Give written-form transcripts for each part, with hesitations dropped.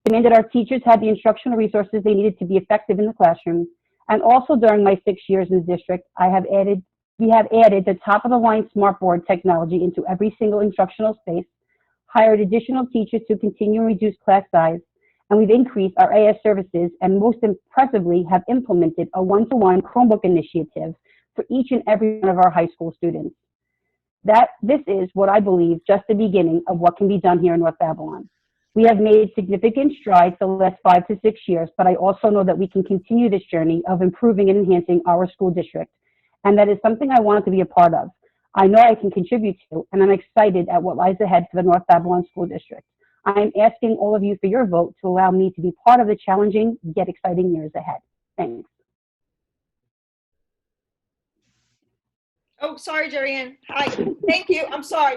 demanded our teachers had the instructional resources they needed to be effective in the classroom. And also during my 6 years in the district, we have added the top-of-the-line smartboard technology into every single instructional space, hired additional teachers to continue and reduce class size, and we've increased our AS services and most impressively have implemented a one-to-one Chromebook initiative for each and every one of our high school students. This is what I believe just the beginning of what can be done here in North Babylon. We have made significant strides the last 5 to 6 years, but I also know that we can continue this journey of improving and enhancing our school district. And that is something I wanted to be a part of. I know I can contribute to, and I'm excited at what lies ahead for the North Babylon School District. I am asking all of you for your vote to allow me to be part of the challenging yet exciting years ahead. Thanks. Oh, sorry, Jerry Ann. Hi. Thank you. I'm sorry.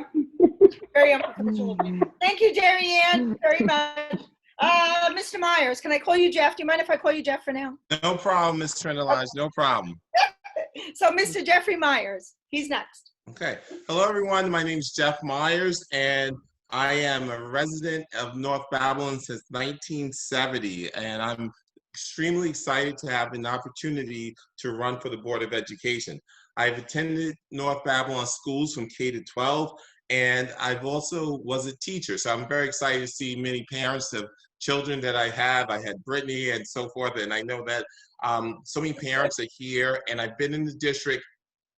Very unprofessional. Thank you, Jerry Ann, very much. Mr. Myers, can I call you Jeff? Do you mind if I call you Jeff for now? No problem, Ms. Trendelige, no problem. So, Mr. Jeffrey Myers, he's next. Okay. Hello, everyone. My name is Jeff Myers, and I am a resident of North Babylon since 1970, and I'm extremely excited to have an opportunity to run for the Board of Education. I've attended North Babylon schools from K to 12, and I've also was a teacher. So I'm very excited to see many parents of children that I have. I had Brittany and so forth, and I know that so many parents are here, and I've been in the district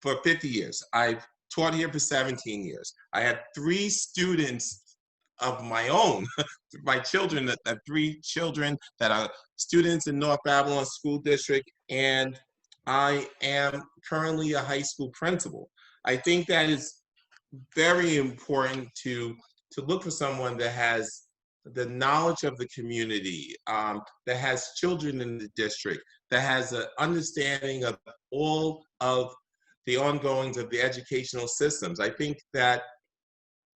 for 50 years. I've taught here for 17 years. I had 3 students of my own, my children, that 3 children that are students in North Babylon School District, and I am currently a high school principal. I think that is very important to look for someone that has the knowledge of the community, that has children in the district, that has an understanding of all of the ongoings of the educational systems. I think that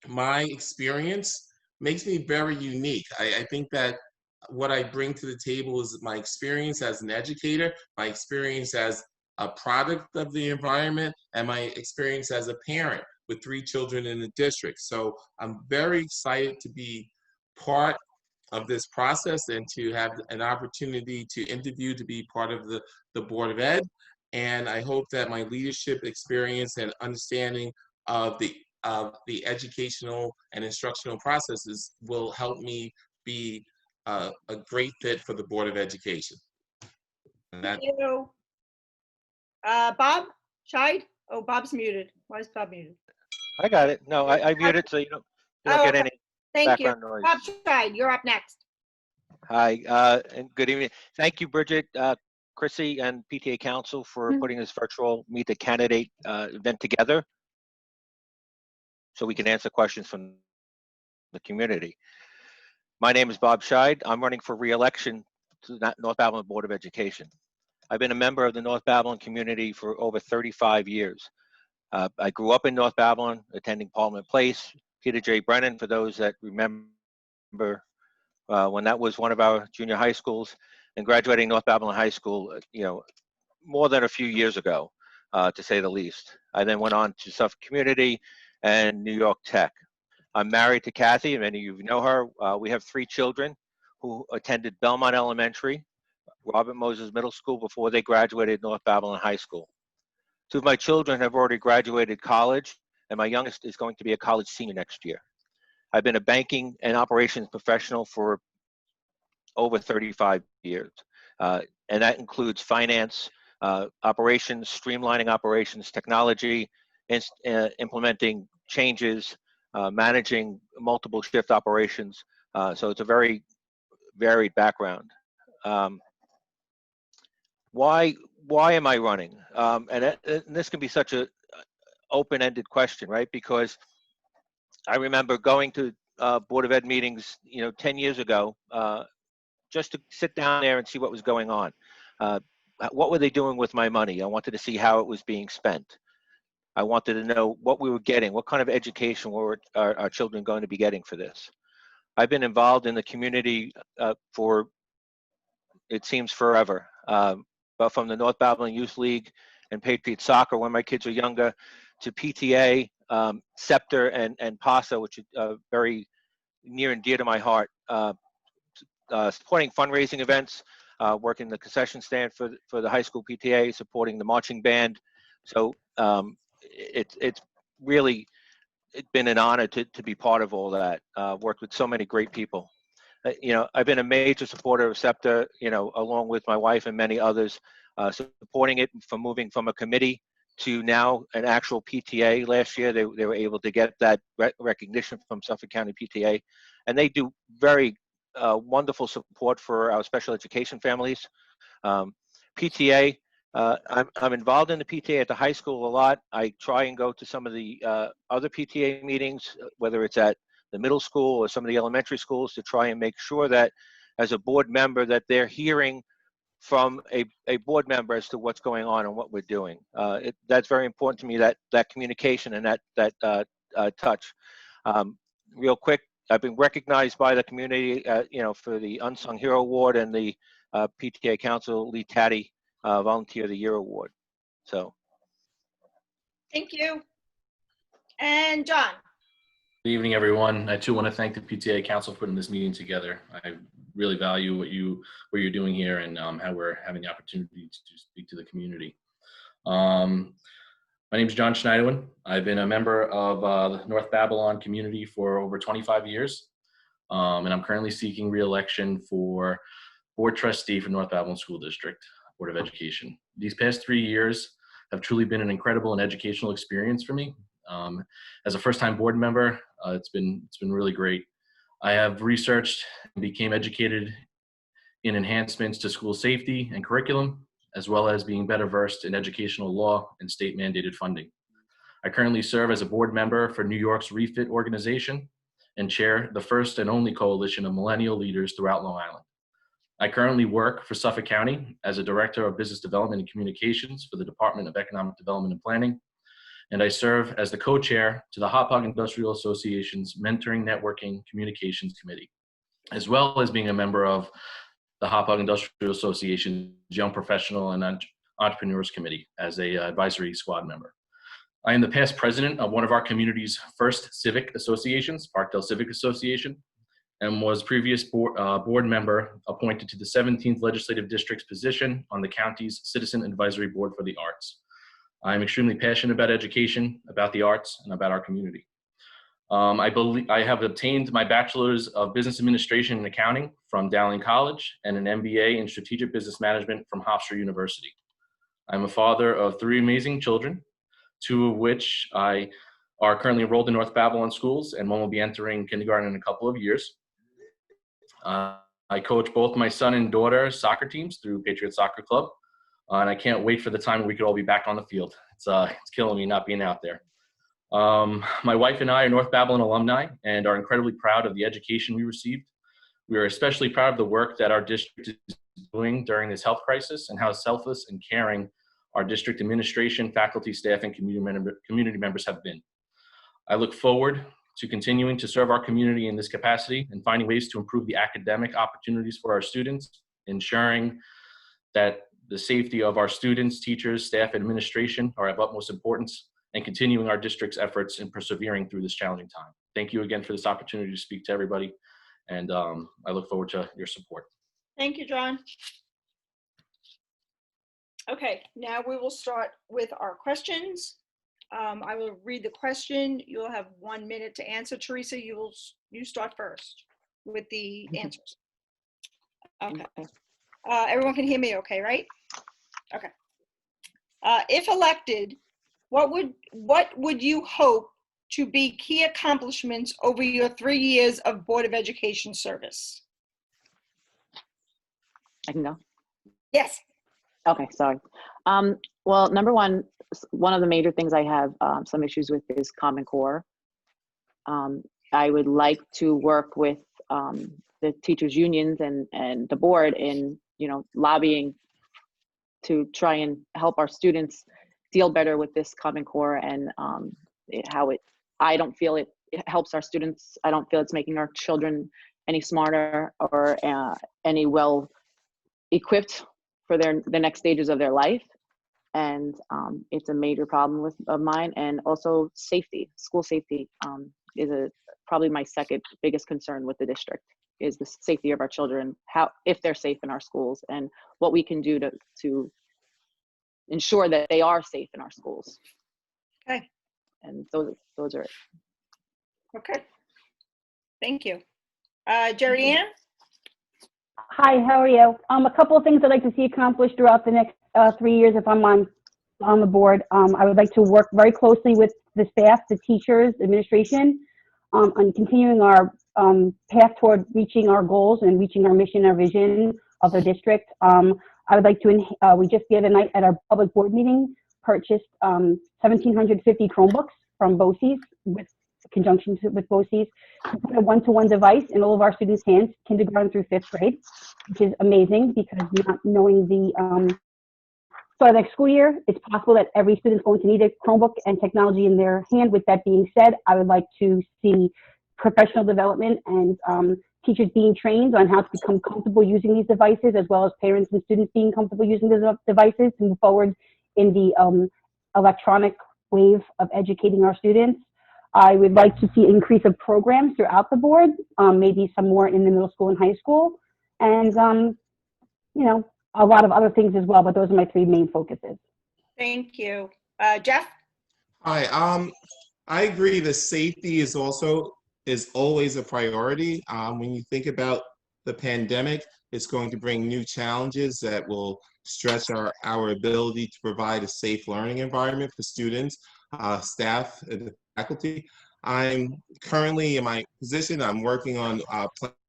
my experience makes me very unique. I think that what I bring to the table is my experience as an educator, my experience as a product of the environment, and my experience as a parent with 3 children in the district. So I'm very excited to be part of this process and to have an opportunity to interview to be part of the Board of Ed. And I hope that my leadership experience and understanding of the educational and instructional processes will help me be a great fit for the Board of Education. And that, Thank you. Bob Scheid? Oh, Bob's muted. Why is Bob muted? I got it. No, I muted so you don't get okay. any Thank you. background noise. Bob Scheid, you're up next. Hi, and good evening. Thank you, Bridget, Chrissy, and PTA Council for putting this virtual Meet the Candidate event together so we can answer questions from the community. My name is Bob Scheid. I'm running for re-election to the North Babylon Board of Education. I've been a member of the North Babylon community for over 35 years. I grew up in North Babylon, attending Parliament Place, Peter J. Brennan, for those that remember when that was one of our junior high schools, and graduating North Babylon High School, more than a few years ago, to say the least. I then went on to Suffolk Community and New York Tech. I'm married to Kathy, many of you know her. We have 3 children who attended Belmont Elementary, Robert Moses Middle School before they graduated North Babylon High School. 2 of my children have already graduated college, and my youngest is going to be a college senior next year. I've been a banking and operations professional for over 35 years, and that includes finance, operations, streamlining operations, technology, implementing changes, managing multiple shift operations. So it's a very varied background. Why am I running? And this can be such a open-ended question, right? Because I remember going to Board of Ed meetings, 10 years ago, just to sit down there and see what was going on. What were they doing with my money? I wanted to see how it was being spent. I wanted to know what we were getting, what kind of education were our children going to be getting for this. I've been involved in the community for, it seems, forever. But from the North Babylon Youth League and Patriot Soccer when my kids were younger, to PTA, Scepter, and PASA, which is very near and dear to my heart, supporting fundraising events, working the concession stand for the high school PTA, supporting the marching band. So it's really been an honor to be part of all that. Worked with so many great people. I've been a major supporter of SEPTA, along with my wife and many others, supporting it from moving from a committee to now an actual PTA. Last year, they were able to get that recognition from Suffolk County PTA, and they do very wonderful support for our special education families. PTA, I'm involved in the PTA at the high school a lot. I try and go to some of the other PTA meetings, whether it's at the middle school or some of the elementary schools, to try and make sure that as a board member that they're hearing from a board member as to what's going on and what we're doing. That's very important to me, that communication and that touch. Real quick, I've been recognized by the community, for the Unsung Hero Award and the PTA Council Lee Taddy Volunteer of the Year Award. So. Thank you. And John. Good evening, everyone. I too want to thank the PTA Council for putting this meeting together. I really value what you're doing here and how we're having the opportunity to speak to the community. My name is John Schneiderwin. I've been a member of the North Babylon community for over 25 years, and I'm currently seeking re-election for Board Trustee for North Babylon School District Board of Education. These past 3 years have truly been an incredible and educational experience for me. As a first-time board member, it's been really great. I have researched and became educated in enhancements to school safety and curriculum, as well as being better versed in educational law and state mandated funding. I currently serve as a board member for New York's Refit organization and chair the first and only coalition of millennial leaders throughout Long Island. I currently work for Suffolk County as a Director of Business Development and Communications for the Department of Economic Development and Planning, and I serve as the co-chair to the Hop Hog Industrial Association's Mentoring, Networking, Communications Committee, as well as being a member of the Hop Hog Industrial Association's Young Professional and Entrepreneurs Committee as a advisory squad member. I am the past president of one of our community's first civic associations, Parkdale Civic Association, and was previous board member appointed to the 17th Legislative District's position on the county's Citizen Advisory Board for the Arts. I'm extremely passionate about education, about the arts, and about our community. I have obtained my Bachelor's of Business Administration and Accounting from Dowling College and an MBA in Strategic Business Management from Hofstra University. I'm a father of 3 amazing children, 2 of which are currently enrolled in North Babylon schools, and one will be entering kindergarten in a couple of years. I coach both my son and daughter soccer teams through Patriot Soccer Club, and I can't wait for the time we could all be back on the field. It's killing me not being out there. My wife and I are North Babylon alumni and are incredibly proud of the education we received. We are especially proud of the work that our district is doing during this health crisis and how selfless and caring our district administration, faculty, staff, and community members have been. I look forward to continuing to serve our community in this capacity and finding ways to improve the academic opportunities for our students, ensuring that the safety of our students, teachers, staff, and administration are of utmost importance, and continuing our district's efforts in persevering through this challenging time. Thank you again for this opportunity to speak to everybody, and I look forward to your support. Thank you, John. Okay, now we will start with our questions. I will read the question. You'll have 1 minute to answer. Teresa, you start first with the answers. Okay. Everyone can hear me okay, right? Okay. If elected, what would you hope to be key accomplishments over your 3 years of Board of Education service? I can go. Yes. Okay, sorry. Well, number one of the major things I have some issues with is Common Core. I would like to work with the teachers unions and the board in, lobbying to try and help our students deal better with this Common Core and I don't feel it helps our students. I don't feel it's making our children any smarter or any well equipped for the next stages of their life. And it's a major problem of mine. And also safety, school safety is probably my second biggest concern with the district. is the safety of our children, if they're safe in our schools, and what we can do to ensure that they are safe in our schools. Okay. And those are it. Okay. Thank you. Jerry Ann? Hi, how are you? A couple of things I'd like to see accomplished throughout the next 3 years if I'm on the board. I would like to work very closely with the staff, the teachers, administration, on continuing our path toward reaching our goals and reaching our mission, our vision of the district. I would like to, we just the other night at our public board meeting, purchased 1,750 Chromebooks from BOCES with conjunction with BOCES to put a one-to-one device in all of our students' hands, kindergarten through 5th grade, which is amazing because not knowing the start of next school year, it's possible that every student's going to need a Chromebook and technology in their hand. With that being said, I would like to see professional development and teachers being trained on how to become comfortable using these devices, as well as parents and students being comfortable using these devices to move forward in the electronic wave of educating our students. I would like to see an increase of programs throughout the board, maybe some more in the middle school and high school, and you know, a lot of other things as well, but those are my 3 main focuses. Thank you. Jeff? Hi, I agree that safety is always a priority. When you think about the pandemic, it's going to bring new challenges that will stretch our ability to provide a safe learning environment for students, staff, and the faculty. I'm currently in my position, I'm working on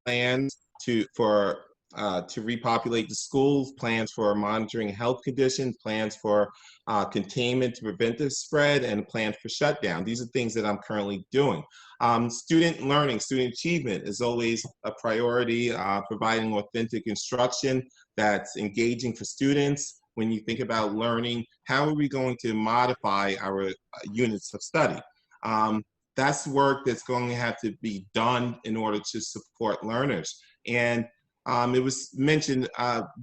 plans to repopulate the schools, plans for monitoring health conditions, plans for containment to prevent the spread, and plans for shutdown. These are things that I'm currently doing. Student learning, student achievement is always a priority, providing authentic instruction that's engaging for students. When you think about learning, how are we going to modify our units of study? That's work that's going to have to be done in order to support learners. And it was mentioned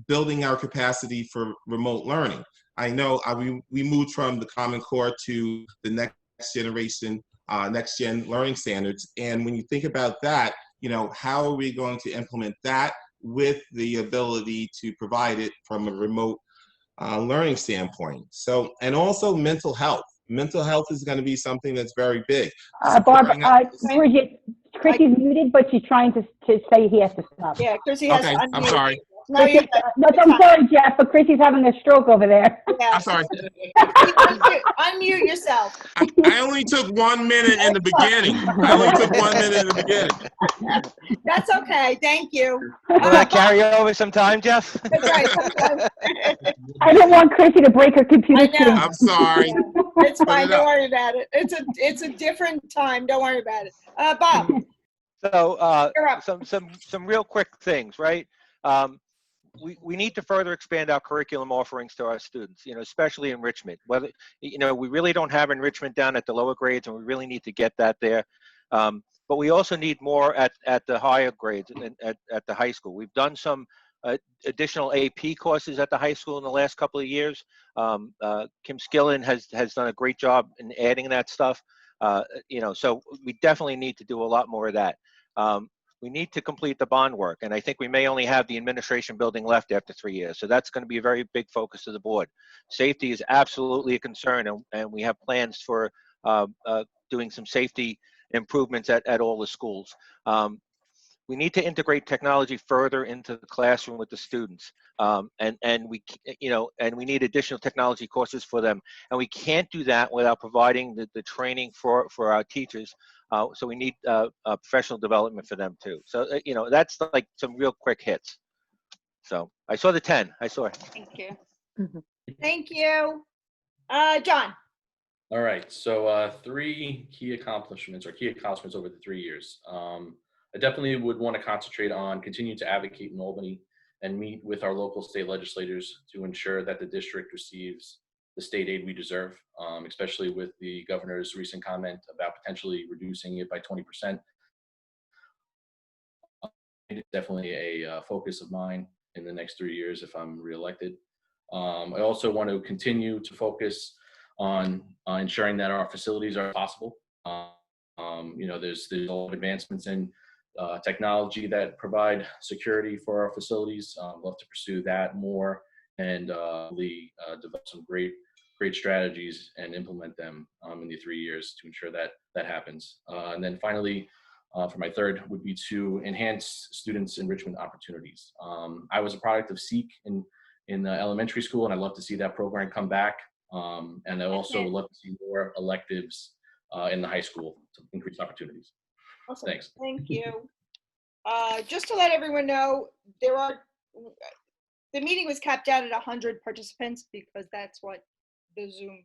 building our capacity for remote learning. I know we moved from the Common Core to the next generation, next gen learning standards. And when you think about that, you know, how are we going to implement that with the ability to provide it from a remote learning standpoint? So, and also mental health. Mental health is going to be something that's very big. Bridget, Chrissy's muted, but she's trying to say he has to stop. Yeah, Chrissy has Okay, to I'm unmute. sorry. No, you're good. No, I'm sorry, Jeff, but Chrissy's having a stroke over there. Yeah. I'm sorry. Unmute yourself. I only took 1 minute in the beginning. I only took 1 minute in the beginning. That's okay. Thank you. Will that carry over some time, Jeff? That's right. I don't want Chrissy to break her computer I know. screen. I'm sorry. It's Put fine. it Don't up. worry about it. It's a different time. Don't worry about it. Bob, So you're up. some real quick things, right? We need to further expand our curriculum offerings to our students, you know, especially enrichment. Whether, you know, we really don't have enrichment down at the lower grades, and we really need to get that there. But we also need more at the higher grades and at the high school. We've done some additional AP courses at the high school in the last couple of years. Kim Skillen has done a great job in adding that stuff. You know, so we definitely need to do a lot more of that. We need to complete the bond work, and I think we may only have the administration building left after 3 years. So that's going to be a very big focus of the board. Safety is absolutely a concern, and we have plans for doing some safety improvements at all the schools. We need to integrate technology further into the classroom with the students, and we, you know, and we need additional technology courses for them. And we can't do that without providing the training for our teachers. So we need professional development for them too. So you know, that's like some real quick hits. So I saw the 10. I saw it. Thank you. Thank you. John. All right, so 3 key accomplishments over the 3 years. I definitely would want to concentrate on continuing to advocate in Albany and meet with our local state legislators to ensure that the district receives the state aid we deserve, especially with the governor's recent comment about potentially reducing it by 20%. It's definitely a focus of mine in the next 3 years if I'm reelected. I also want to continue to focus on ensuring that our facilities are possible. You know, there's a lot of advancements in technology that provide security for our facilities. Love to pursue that more and really develop some great strategies and implement them in the 3 years to ensure that that happens. And then finally, for my third would be to enhance students' enrichment opportunities. I was a product of SEEK in elementary school, and I'd love to see that program come back. And I also would love to see more electives in the high school to increase opportunities. Awesome. Thanks. Thank you. Just to let everyone know, the meeting was capped out at 100 participants because that's what the Zoom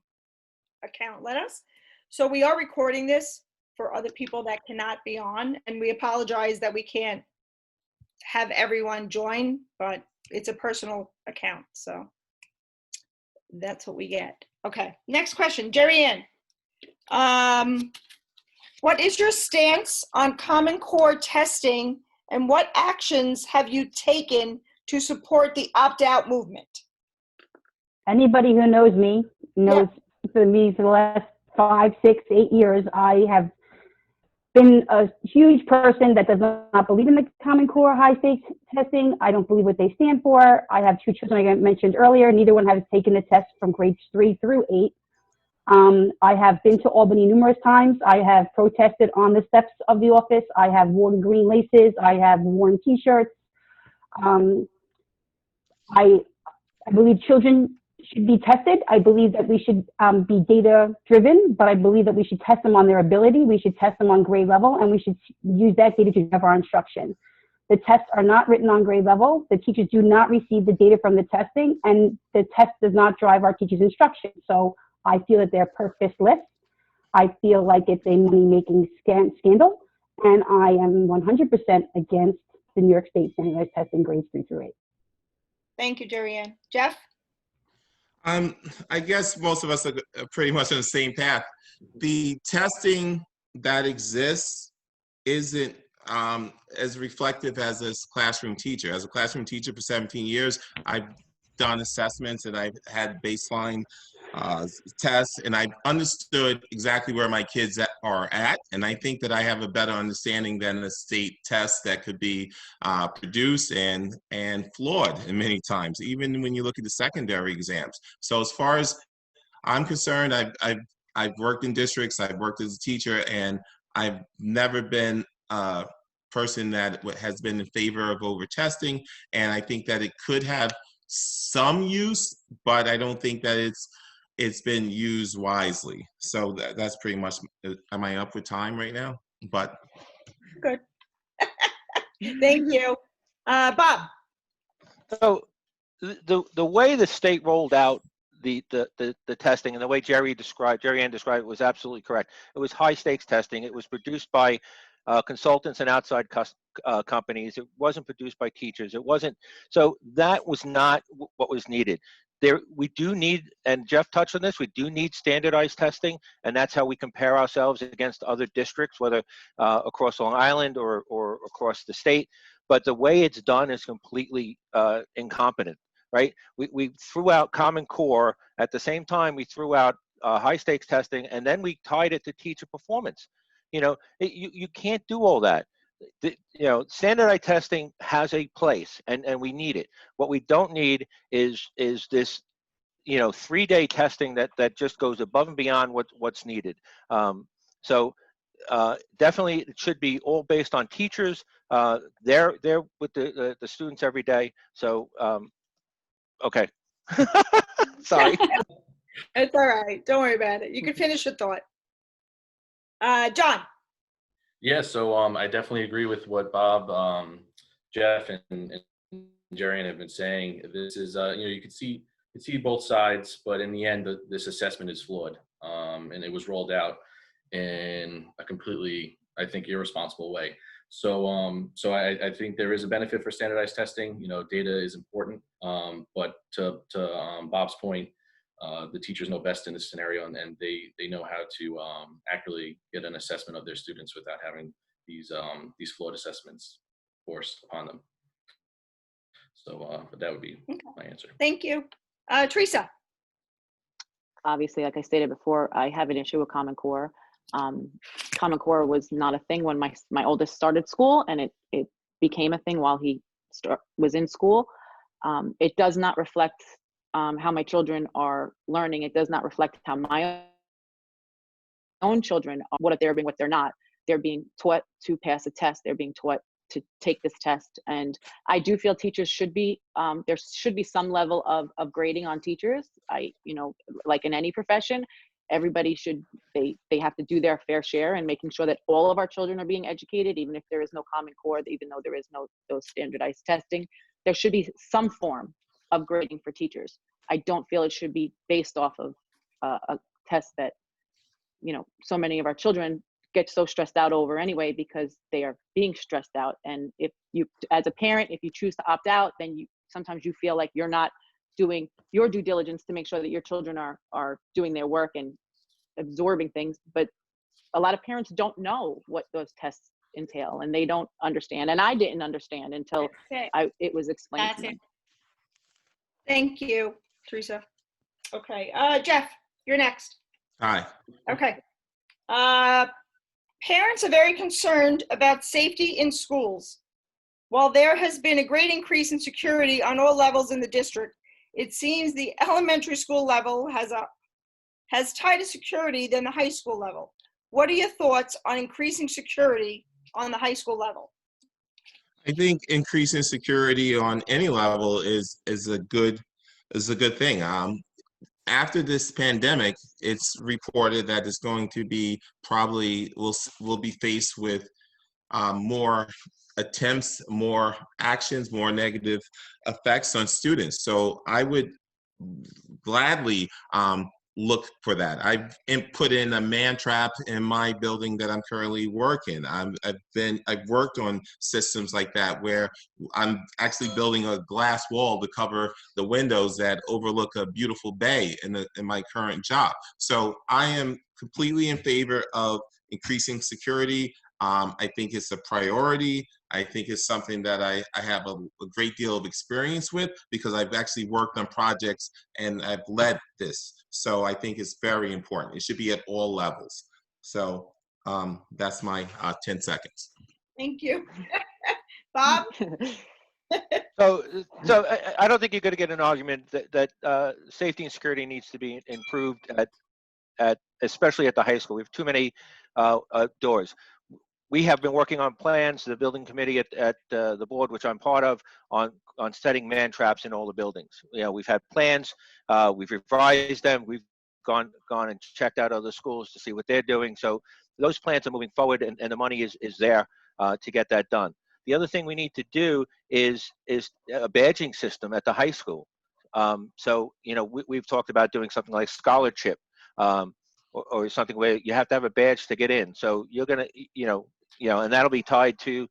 account let us. So we are recording this for other people that cannot be on, and we apologize that we can't have everyone join, but it's a personal account, so that's what we get. Okay, next question, Jerry Ann. What is your stance on Common Core testing, and what actions have you taken to support the opt-out movement? Anybody who knows me knows for me for the last 5, 6, 8 years, I have been a huge person that does not believe in the Common Core high stakes testing. I don't believe what they stand for. I have 2 children, like I mentioned earlier. Neither one has taken the test from grades 3 through 8. I have been to Albany numerous times. I have protested on the steps of the office. I have worn green laces. I have worn T-shirts. I believe children should be tested. I believe that we should be data driven, but I believe that we should test them on their ability. We should test them on grade level, and we should use that data to drive our instruction. The tests are not written on grade level. The teachers do not receive the data from the testing, and the test does not drive our teachers' instruction. So I feel that they're purposeless. I feel like it's a money-making scandal, and I am 100% against the New York State standardized testing grades 3 through 8. Thank you, Jerry Ann. Jeff? I guess most of us are pretty much on the same path. The testing that exists isn't as reflective as a classroom teacher. As a classroom teacher for 17 years, I've done assessments and I've had baseline tests, and I've understood exactly where my kids are at. And I think that I have a better understanding than a state test that could be produced and flawed in many times, even when you look at the secondary exams. So as far as I'm concerned, I've worked in districts, I've worked as a teacher, and I've never been a person that has been in favor of over testing. And I think that it could have some use, but I don't think that it's been used wisely. So that's pretty much, am I up for time right now? But Good. Thank you. Bob? So the way the state rolled out the testing and the way Jerry Ann described it was absolutely correct. It was high stakes testing. It was produced by consultants and outside companies. It wasn't produced by teachers. It wasn't, so that was not what was needed. We do need, and Jeff touched on this, we do need standardized testing, and that's how we compare ourselves against other districts, whether across Long Island or across the state. But the way it's done is completely incompetent, right? We threw out Common Core. At the same time, we threw out high stakes testing, and then we tied it to teacher performance. You know, you can't do all that. Standardized testing has a place, and we need it. What we don't need is this, 3-day testing that just goes above and beyond what's needed. So definitely it should be all based on teachers. They're with the students every day. So okay. Sorry. It's all right. Don't worry about it. You can finish your thought. John? Yeah, so I definitely agree with what Bob, Jeff, and Jerry have been saying. This is, you can see both sides, but in the end, this assessment is flawed, and it was rolled out in a completely, I think, irresponsible way. So, I think there is a benefit for standardized testing. Data is important, but to Bob's point, the teachers know best in this scenario, and they know how to accurately get an assessment of their students without having these flawed assessments forced upon them. So, but that would be my answer. Thank you. Teresa? Obviously, like I stated before, I have an issue with Common Core. Common Core was not a thing when my oldest started school, and it became a thing while he was in school. It does not reflect how my children are learning. It does not reflect how my own children, what they're being, what they're not. They're being taught to pass a test. They're being taught to take this test. And I do feel teachers should be, there should be some level of grading on teachers. Like in any profession, everybody should, they have to do their fair share and making sure that all of our children are being educated, even if there is no Common Core, even though there is no those standardized testing. There should be some form of grading for teachers. I don't feel it should be based off of a test that, so many of our children get so stressed out over anyway because they are being stressed out. And if you, as a parent, if you choose to opt out, then sometimes you feel like you're not doing your due diligence to make sure that your children are doing their work and absorbing things. But a lot of parents don't know what those tests entail, and they don't understand. And I didn't understand until it was explained That's to it. me. Thank you, Teresa. Okay, Jeff, you're next. Hi. Okay. Parents are very concerned about safety in schools. While there has been a great increase in security on all levels in the district, it seems the elementary school level has tighter security than the high school level. What are your thoughts on increasing security on the high school level? I think increasing security on any level is a good thing. After this pandemic, it's reported that it's going to be we'll be faced with more attempts, more actions, more negative effects on students. So I would gladly look for that. I've put in a man trap in my building that I'm currently working. I've worked on systems like that where I'm actually building a glass wall to cover the windows that overlook a beautiful bay in my current job. So I am completely in favor of increasing security. I think it's a priority. I think it's something that I have a great deal of experience with because I've actually worked on projects and I've led this. So I think it's very important. It should be at all levels. So that's my 10 seconds. Thank you. Bob? So I don't think you're going to get an argument that safety and security needs to be improved at especially at the high school. We have too many doors. We have been working on plans, the building committee at the board, which I'm part of, on setting man traps in all the buildings. We've had plans, we've revised them, we've gone and checked out other schools to see what they're doing. So those plans are moving forward, and the money is there to get that done. The other thing we need to do is a badging system at the high school. So we've talked about doing something like scholarship, or something where you have to have a badge to get in. So you're gonna, and that'll be tied to,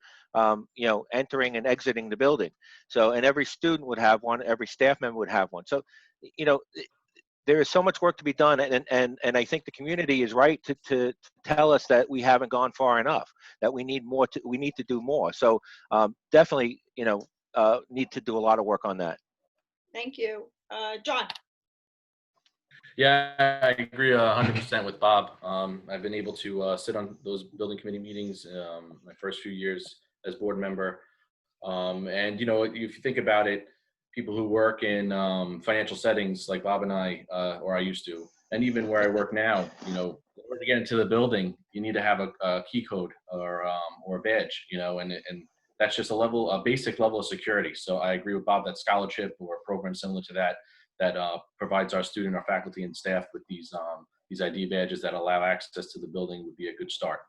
entering and exiting the building. So, and every student would have one, every staff member would have one. So, there is so much work to be done, and I think the community is right to tell us that we haven't gone far enough, that we need more. We need to do more. So, definitely, need to do a lot of work on that. Thank you. John? Yeah, I agree 100% with Bob. I've been able to sit on those building committee meetings my first few years as board member. And, if you think about it, people who work in financial settings like Bob and I, or I used to, and even where I work now, in order to get into the building, you need to have a key code or a badge, and that's just a basic level of security. So I agree with Bob that scholarship or a program similar to that provides our student, our faculty, and staff with these ID badges that allow access to the building would be a good start.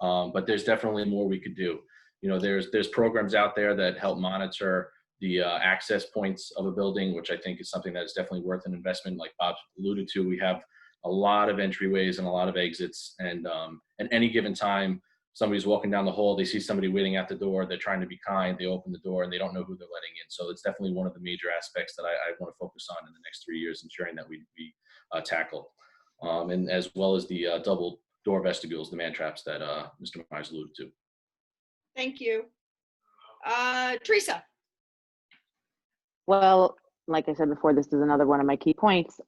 But there's definitely more we could do. There's programs out there that help monitor the access points of a building, which I think is something that is definitely worth an investment. Like Bob alluded to, we have a lot of entryways and a lot of exits, and at any given time, somebody's walking down the hall, they see somebody waiting at the door, they're trying to be kind, they open the door and they don't know who they're letting in. So it's definitely one of the major aspects that I want to focus on in the next 3 years, ensuring that we tackle. And as well as the double door vestibules, the man traps that Mr. Myers alluded to. Thank you. Teresa? Well, like I said before, this is another one of my key points.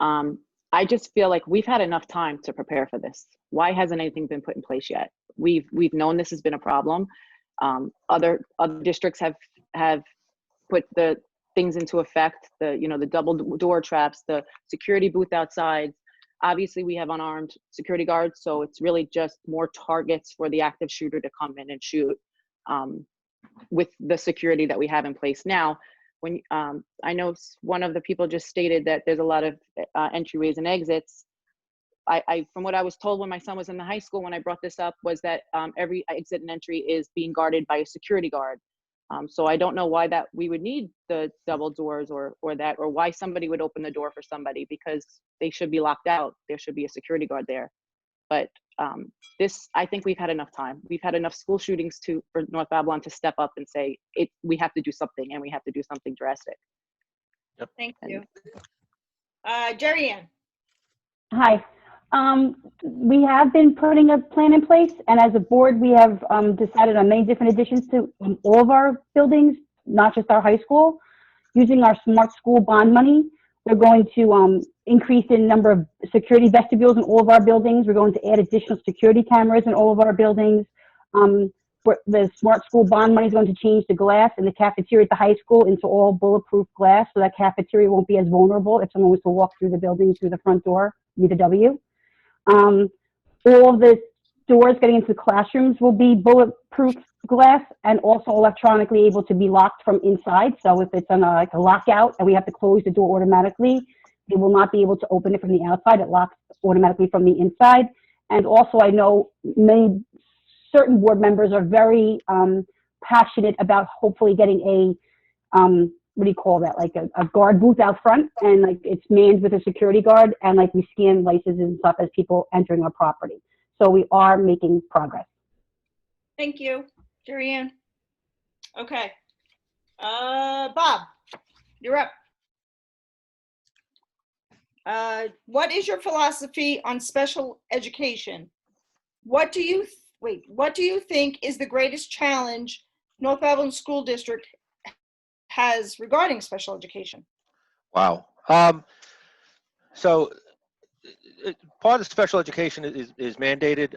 I just feel like we've had enough time to prepare for this. Why hasn't anything been put in place yet? We've known this has been a problem. Other districts have put the things into effect, the double door traps, the security booth outside. Obviously we have unarmed security guards, so it's really just more targets for the active shooter to come in and shoot, with the security that we have in place now. When I know one of the people just stated that there's a lot of entryways and exits. I from what I was told when my son was in the high school, when I brought this up, was that every exit and entry is being guarded by a security guard. So I don't know why that we would need the double doors or why somebody would open the door for somebody, because they should be locked out. There should be a security guard there. But I think we've had enough time. We've had enough school shootings for North Babylon to step up and say, we have to do something, and we have to do something drastic. Thank you. Jerry Ann. Hi. We have been putting a plan in place, and as a board, we have decided on many different additions to all of our buildings, not just our high school. Using our smart school bond money, we're going to increase the number of security vestibules in all of our buildings. We're going to add additional security cameras in all of our buildings. The smart school bond money is going to change the glass in the cafeteria at the high school into all bulletproof glass, so that cafeteria won't be as vulnerable if someone was to walk through the building through the front door, near the W. All of the doors getting into the classrooms will be bulletproof glass and also electronically able to be locked from inside. So if it's on like a lockout and we have to close the door automatically, they will not be able to open it from the outside. It locks automatically from the inside. And also, I know certain board members are very passionate about hopefully getting a what do you call that? Like a guard booth out front, and like it's manned with a security guard, and like we scan licenses and stuff as people entering our property. So we are making progress. Thank you, Jerry Ann. Okay. Bob, you're up. What is your philosophy on special education? What do you think is the greatest challenge North Babylon School District has regarding special education? Wow. So part of special education is mandated,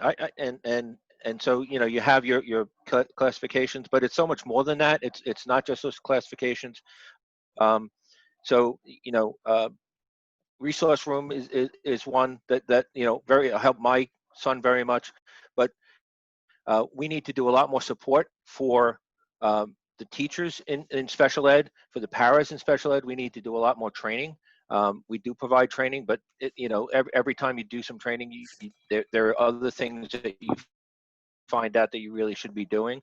and so you have your classifications, but it's so much more than that. It's not just those classifications. So resource room is one that helped my son very much, but we need to do a lot more support for the teachers in special ed, for the paras in special ed. We need to do a lot more training. We do provide training, but every time you do some training, there are other things that you find out that you really should be doing.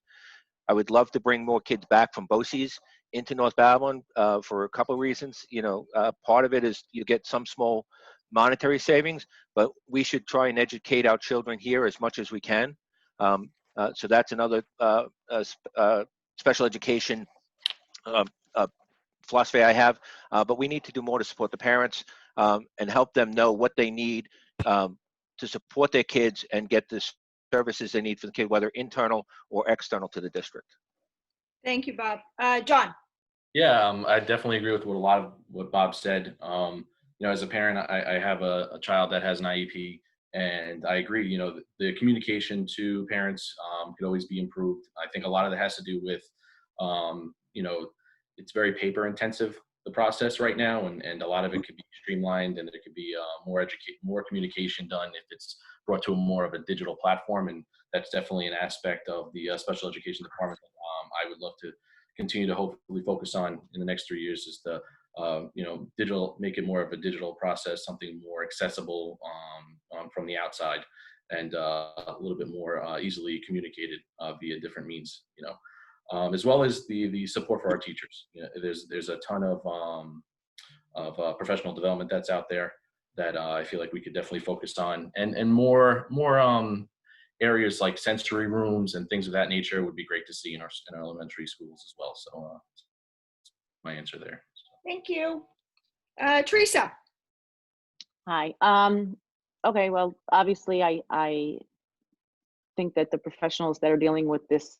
I would love to bring more kids back from BOCES into North Babylon for a couple of reasons. Part of it is you get some small monetary savings, but we should try and educate our children here as much as we can. So that's another special education philosophy I have, but we need to do more to support the parents and help them know what they need to support their kids and get the services they need for the kid, whether internal or external to the district. Thank you, Bob. John. Yeah, I definitely agree with what Bob said. As a parent, I have a child that has an IEP, and I agree. The communication to parents could always be improved. I think a lot of that has to do with, it's very paper intensive, the process right now, and a lot of it could be streamlined, and there could be more communication done if it's brought to more of a digital platform, and that's definitely an aspect of the special education department I would love to continue to hopefully focus on in the next 3 years, is the make it more of a digital process, something more accessible from the outside, and a little bit more easily communicated via different means, as well as the support for our teachers. There's a ton of professional development that's out there that I feel like we could definitely focus on, and more areas like sensory rooms and things of that nature would be great to see in our elementary schools as well. So my answer there. Thank you. Teresa. Hi. Okay, well, obviously I think that the professionals that are dealing with this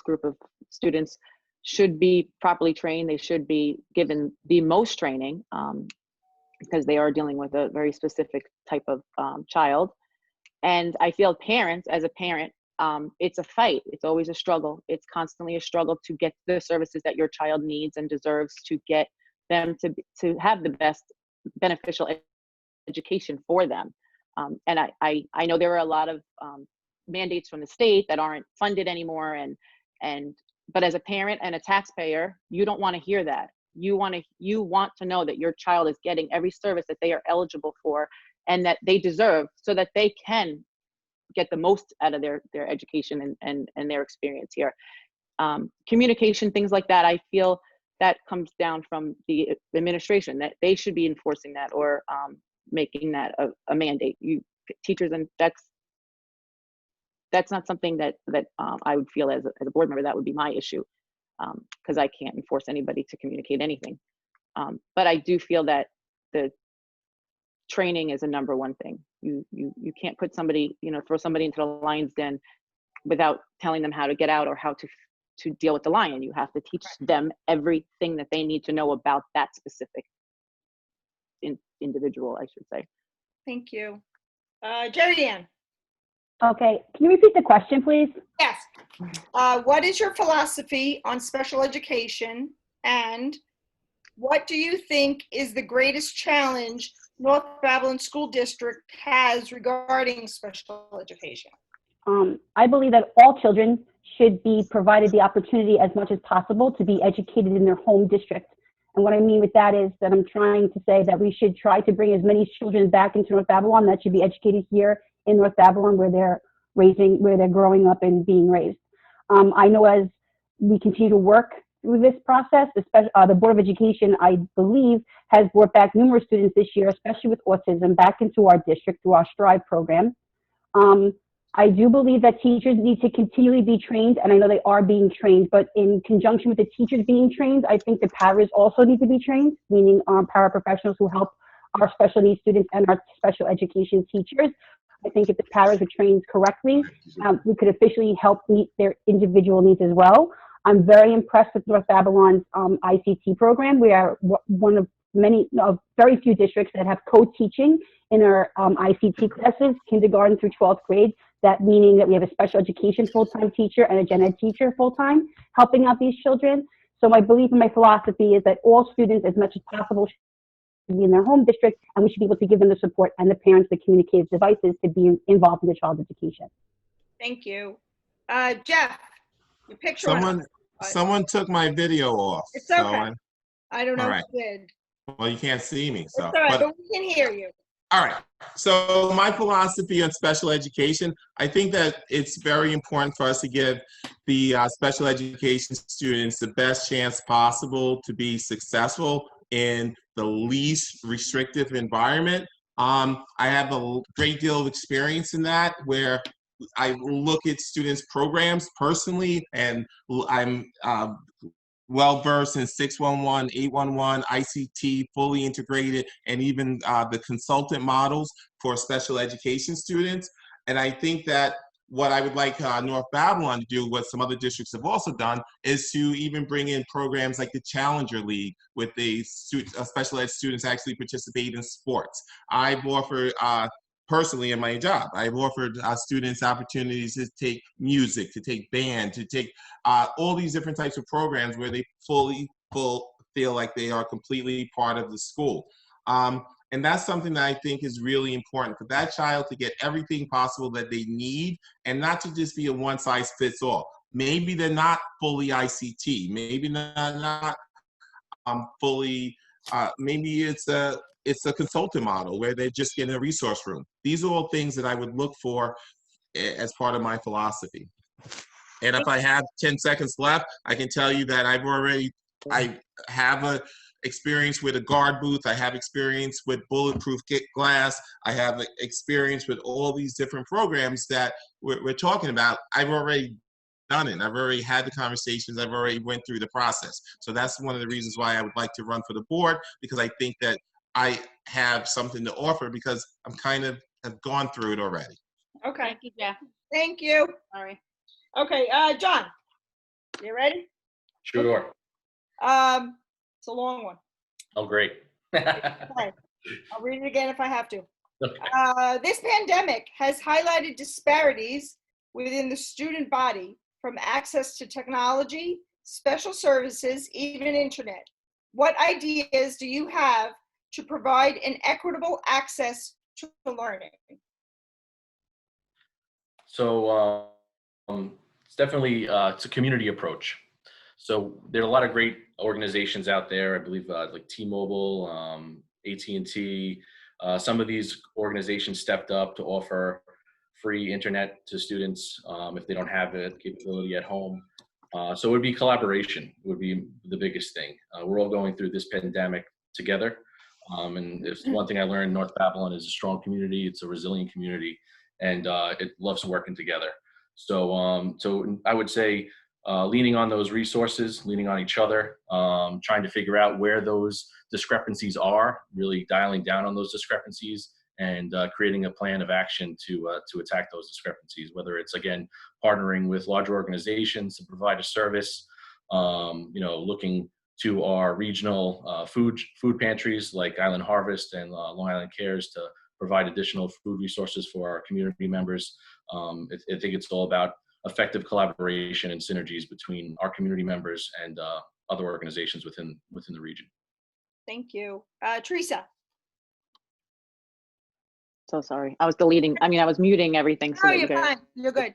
group of students should be properly trained. They should be given the most training. because they are dealing with a very specific type of child. And I feel parents, as a parent, it's a fight. It's always a struggle. It's constantly a struggle to get the services that your child needs and deserves, to get them to have the best beneficial education for them. And I know there are a lot of mandates from the state that aren't funded anymore. But as a parent and a taxpayer, you don't want to hear that. You want to know that your child is getting every service that they are eligible for and that they deserve, so that they can get the most out of their education and their experience here. Communication, things like that, I feel that comes down from the administration, that they should be enforcing that or making that a mandate. Teachers, and that's not something that I would feel as a board member, that would be my issue, because I can't enforce anybody to communicate anything. But I do feel that the training is a number one thing. You can't put somebody, throw somebody into the lion's den without telling them how to get out or how to deal with the lion. You have to teach them everything that they need to know about that specific individual, I should say. Thank you. Jerry Ann. Okay, can you repeat the question, please? Yes. What is your philosophy on special education, and what do you think is the greatest challenge North Babylon School District has regarding special education? I believe that all children should be provided the opportunity as much as possible to be educated in their home district. And what I mean with that is that I'm trying to say that we should try to bring as many children back into North Babylon that should be educated here in North Babylon, where they're growing up and being raised. I know as we continue to work through this process, the Board of Education, I believe, has brought back numerous students this year, especially with autism, back into our district through our STRIVE program. I do believe that teachers need to continually be trained, and I know they are being trained, but in conjunction with the teachers being trained, I think the paras also need to be trained, meaning paraprofessionals who help our special needs students and our special education teachers. I think if the paras are trained correctly, we could officially help meet their individual needs as well. I'm very impressed with North Babylon's ICT program. We are one of very few districts that have co-teaching in our ICT classes, kindergarten through 12th grade. That meaning that we have a special education full-time teacher and a gen ed teacher full-time helping out these children. So my belief and my philosophy is that all students, as much as possible, should be in their home district, and we should be able to give them the support and the parents the communicative devices to be involved in the child's education. Thank you. Jeff, your picture. Someone took my video off. It's okay. So I don't know right. who did. Well, you can't see me, so. It's all right, but we can hear you. All right. So my philosophy on special education, I think that it's very important for us to give the special education students the best chance possible to be successful in the least restrictive environment. I have a great deal of experience in that, where I look at students' programs personally, and I'm well-versed in 611, 811, ICT, fully integrated, and even the consultant models for special education students. And I think that what I would like North Babylon to do, what some other districts have also done, is to even bring in programs like the Challenger League, with the special ed students actually participate in sports. I've offered, personally in my job, I've offered students opportunities to take music, to take band, to take all these different types of programs where they feel like they are completely part of the school. And that's something that I think is really important for that child to get everything possible that they need, and not to just be a one-size-fits-all. Maybe they're not fully ICT. Maybe not fully, maybe it's a consultant model where they're just getting a resource room. These are all things that I would look for as part of my philosophy. And if I have 10 seconds left, I can tell you that I have a experience with a guard booth. I have experience with bulletproof glass. I have experience with all these different programs that we're talking about. I've already done it. I've already had the conversations. I've already went through the process. So that's one of the reasons why I would like to run for the board, because I think that I have something to offer, because I'm kind of have gone through it already. Okay. Thank you, Jeff. Thank you. Sorry. Okay, John, you ready? Sure. It's a long one. Oh, great. Okay. I'll read it again if I have to. Okay. This pandemic has highlighted disparities within the student body, from access to technology, special services, even internet. What ideas do you have to provide an equitable access to learning? So it's definitely it's a community approach. So there are a lot of great organizations out there. I believe like T-Mobile, AT&T. Some of these organizations stepped up to offer free internet to students if they don't have the capability at home. So it would be collaboration would be the biggest thing. We're all going through this pandemic together. And if one thing I learned, North Babylon is a strong community. It's a resilient community, and it loves working together. So I would say leaning on those resources, leaning on each other, trying to figure out where those discrepancies are, really dialing down on those discrepancies, and creating a plan of action to attack those discrepancies. Whether it's again partnering with larger organizations to provide a service, looking to our regional food pantries like Island Harvest and Long Island Cares to provide additional food resources for our community members. I think it's all about effective collaboration and synergies between our community members and other organizations within the region. Thank you. Teresa? So sorry. I was deleting, I was muting everything so Oh, that you you're guys fine. You're good.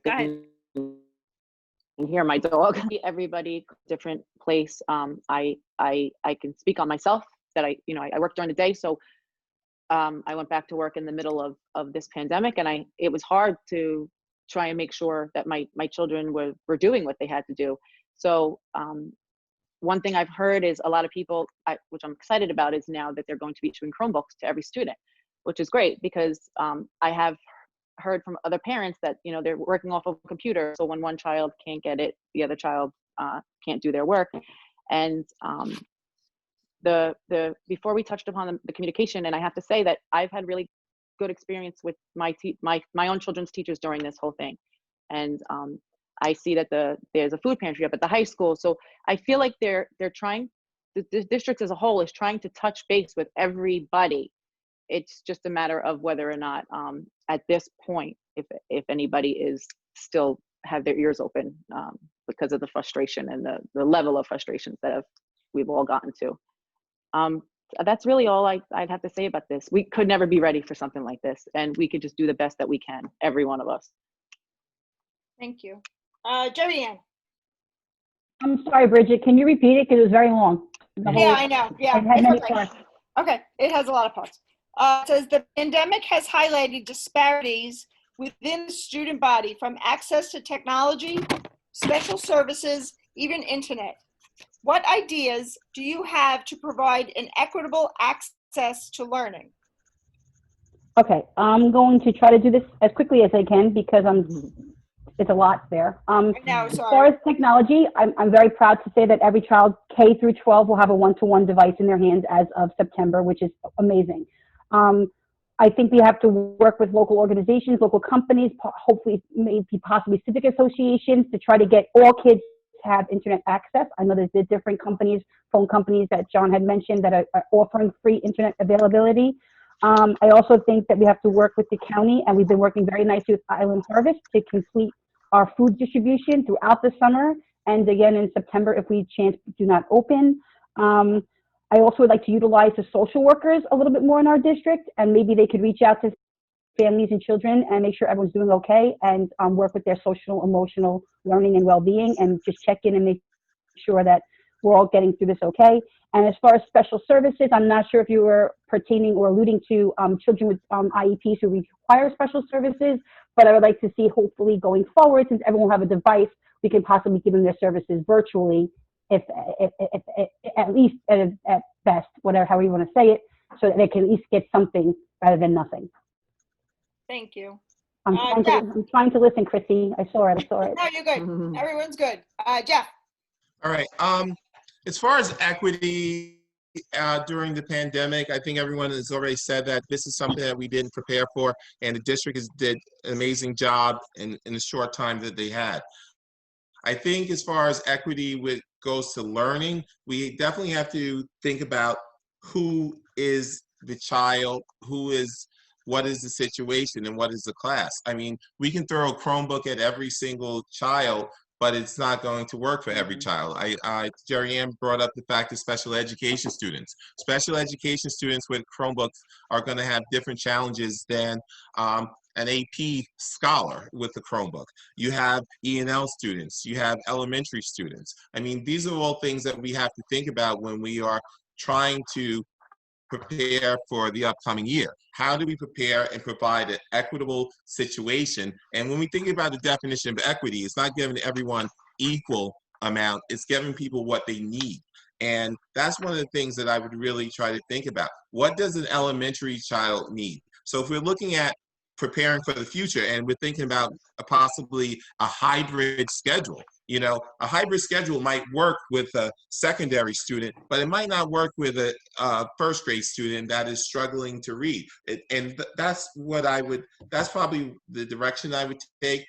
Go ahead. can hear my dog. Everybody, different place. I can speak on myself that I work during the day. So I went back to work in the middle of this pandemic, and it was hard to try and make sure that my children were doing what they had to do. So one thing I've heard is a lot of people, which I'm excited about, is now that they're going to be issuing Chromebooks to every student, which is great, because I have heard from other parents that they're working off of a computer, so when one child can't get it, the other child can't do their work. And before we touched upon the communication, and I have to say that I've had really good experience with my own children's teachers during this whole thing. And I see that there's a food pantry up at the high school. So I feel like they're trying, the district as a whole is trying to touch base with everybody. It's just a matter of whether or not at this point, if anybody is still have their ears open because of the frustration and the level of frustrations that we've all gotten to. That's really all I'd have to say about this. We could never be ready for something like this, and we could just do the best that we can, every one of us. Thank you. Jerry Ann? I'm sorry, Bridget, can you repeat it? Because it was very long. Yeah, I know. Yeah. It had many Okay. parts. Okay, it has a lot of parts. It says the pandemic has highlighted disparities within the student body, from access to technology, special services, even internet. What ideas do you have to provide an equitable access to learning? Okay, I'm going to try to do this as quickly as I can because it's a lot there. I know, As far sorry. as technology, I'm very proud to say that every child K through 12 will have a one-to-one device in their hands as of September, which is amazing. I think we have to work with local organizations, local companies, hopefully maybe possibly civic associations, to try to get all kids to have internet access. I know there's different companies, phone companies that John had mentioned that are offering free internet availability. I also think that we have to work with the county, and we've been working very nicely with Island Harvest to complete our food distribution throughout the summer, and again in September if we chance do not open. I also would like to utilize the social workers a little bit more in our district, and maybe they could reach out to families and children and make sure everyone's doing okay, and work with their social, emotional learning and well-being, and just check in and make sure that we're all getting through this okay. And as far as special services, I'm not sure if you were pertaining or alluding to children with IEPs who require special services, but I would like to see, hopefully going forward, since everyone will have a device, we can possibly give them their services virtually, if at least at best, however you want to say it, so that they can at least get something rather than nothing. Thank you. I'm trying to listen, Chrissy. I saw it. No, you're good. Everyone's good. Jeff? All right. As far as equity during the pandemic, I think everyone has already said that this is something that we didn't prepare for, and the district did an amazing job in the short time that they had. I think as far as equity goes to learning, we definitely have to think about who is the child, what is the situation, and what is the class. I mean, we can throw a Chromebook at every single child, but it's not going to work for every child. Jerry Ann brought up the fact of special education students. Special education students with Chromebooks are going to have different challenges than an AP scholar with a Chromebook. You have E&L students, you have elementary students. I mean, these are all things that we have to think about when we are trying to prepare for the upcoming year. How do we prepare and provide an equitable situation? And when we think about the definition of equity, it's not giving everyone equal amount, it's giving people what they need. And that's one of the things that I would really try to think about. What does an elementary child need? So if we're looking at preparing for the future and we're thinking about possibly a hybrid schedule, you know, a hybrid schedule might work with a secondary student, but it might not work with a first grade student that is struggling to read. That's probably the direction I would take.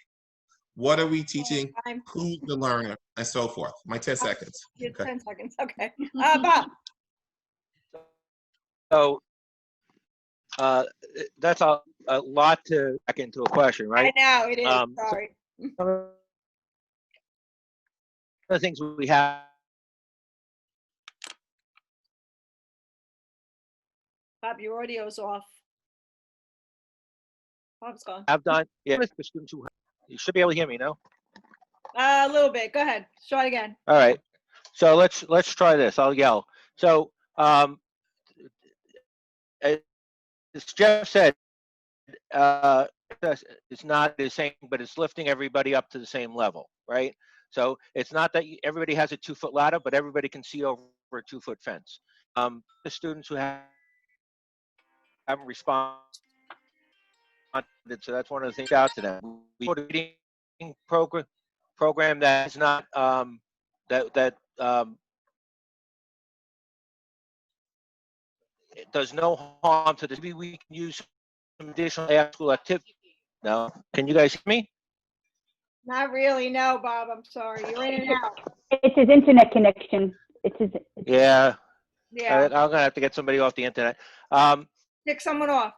What are we teaching? Who's the learner? And so forth. My 10 seconds. It's Okay. 10 seconds. Okay. Bob. So that's a lot to back into a question, right? I know it is. Sorry. One of the things we have Bob, your audio's off. Bob's gone. done, yeah, for students who you should be able to hear me, no? A little bit. Go ahead. Try it again. All right. So let's try this. I'll yell. So as Jeff said, it's not the same, but it's lifting everybody up to the same level, right? So it's not that everybody has a 2-foot ladder, but everybody can see over a 2-foot fence. The students who haven't responded, so that's one of the things out to them. We put a reading program that is not it does no harm to this. Maybe we can use some additional after school activity. No, can you guys hear me? Not really. No, Bob. I'm sorry. You're in and out. It's his internet connection. Yeah. Yeah. I'm gonna have to get somebody off the internet. Pick someone off.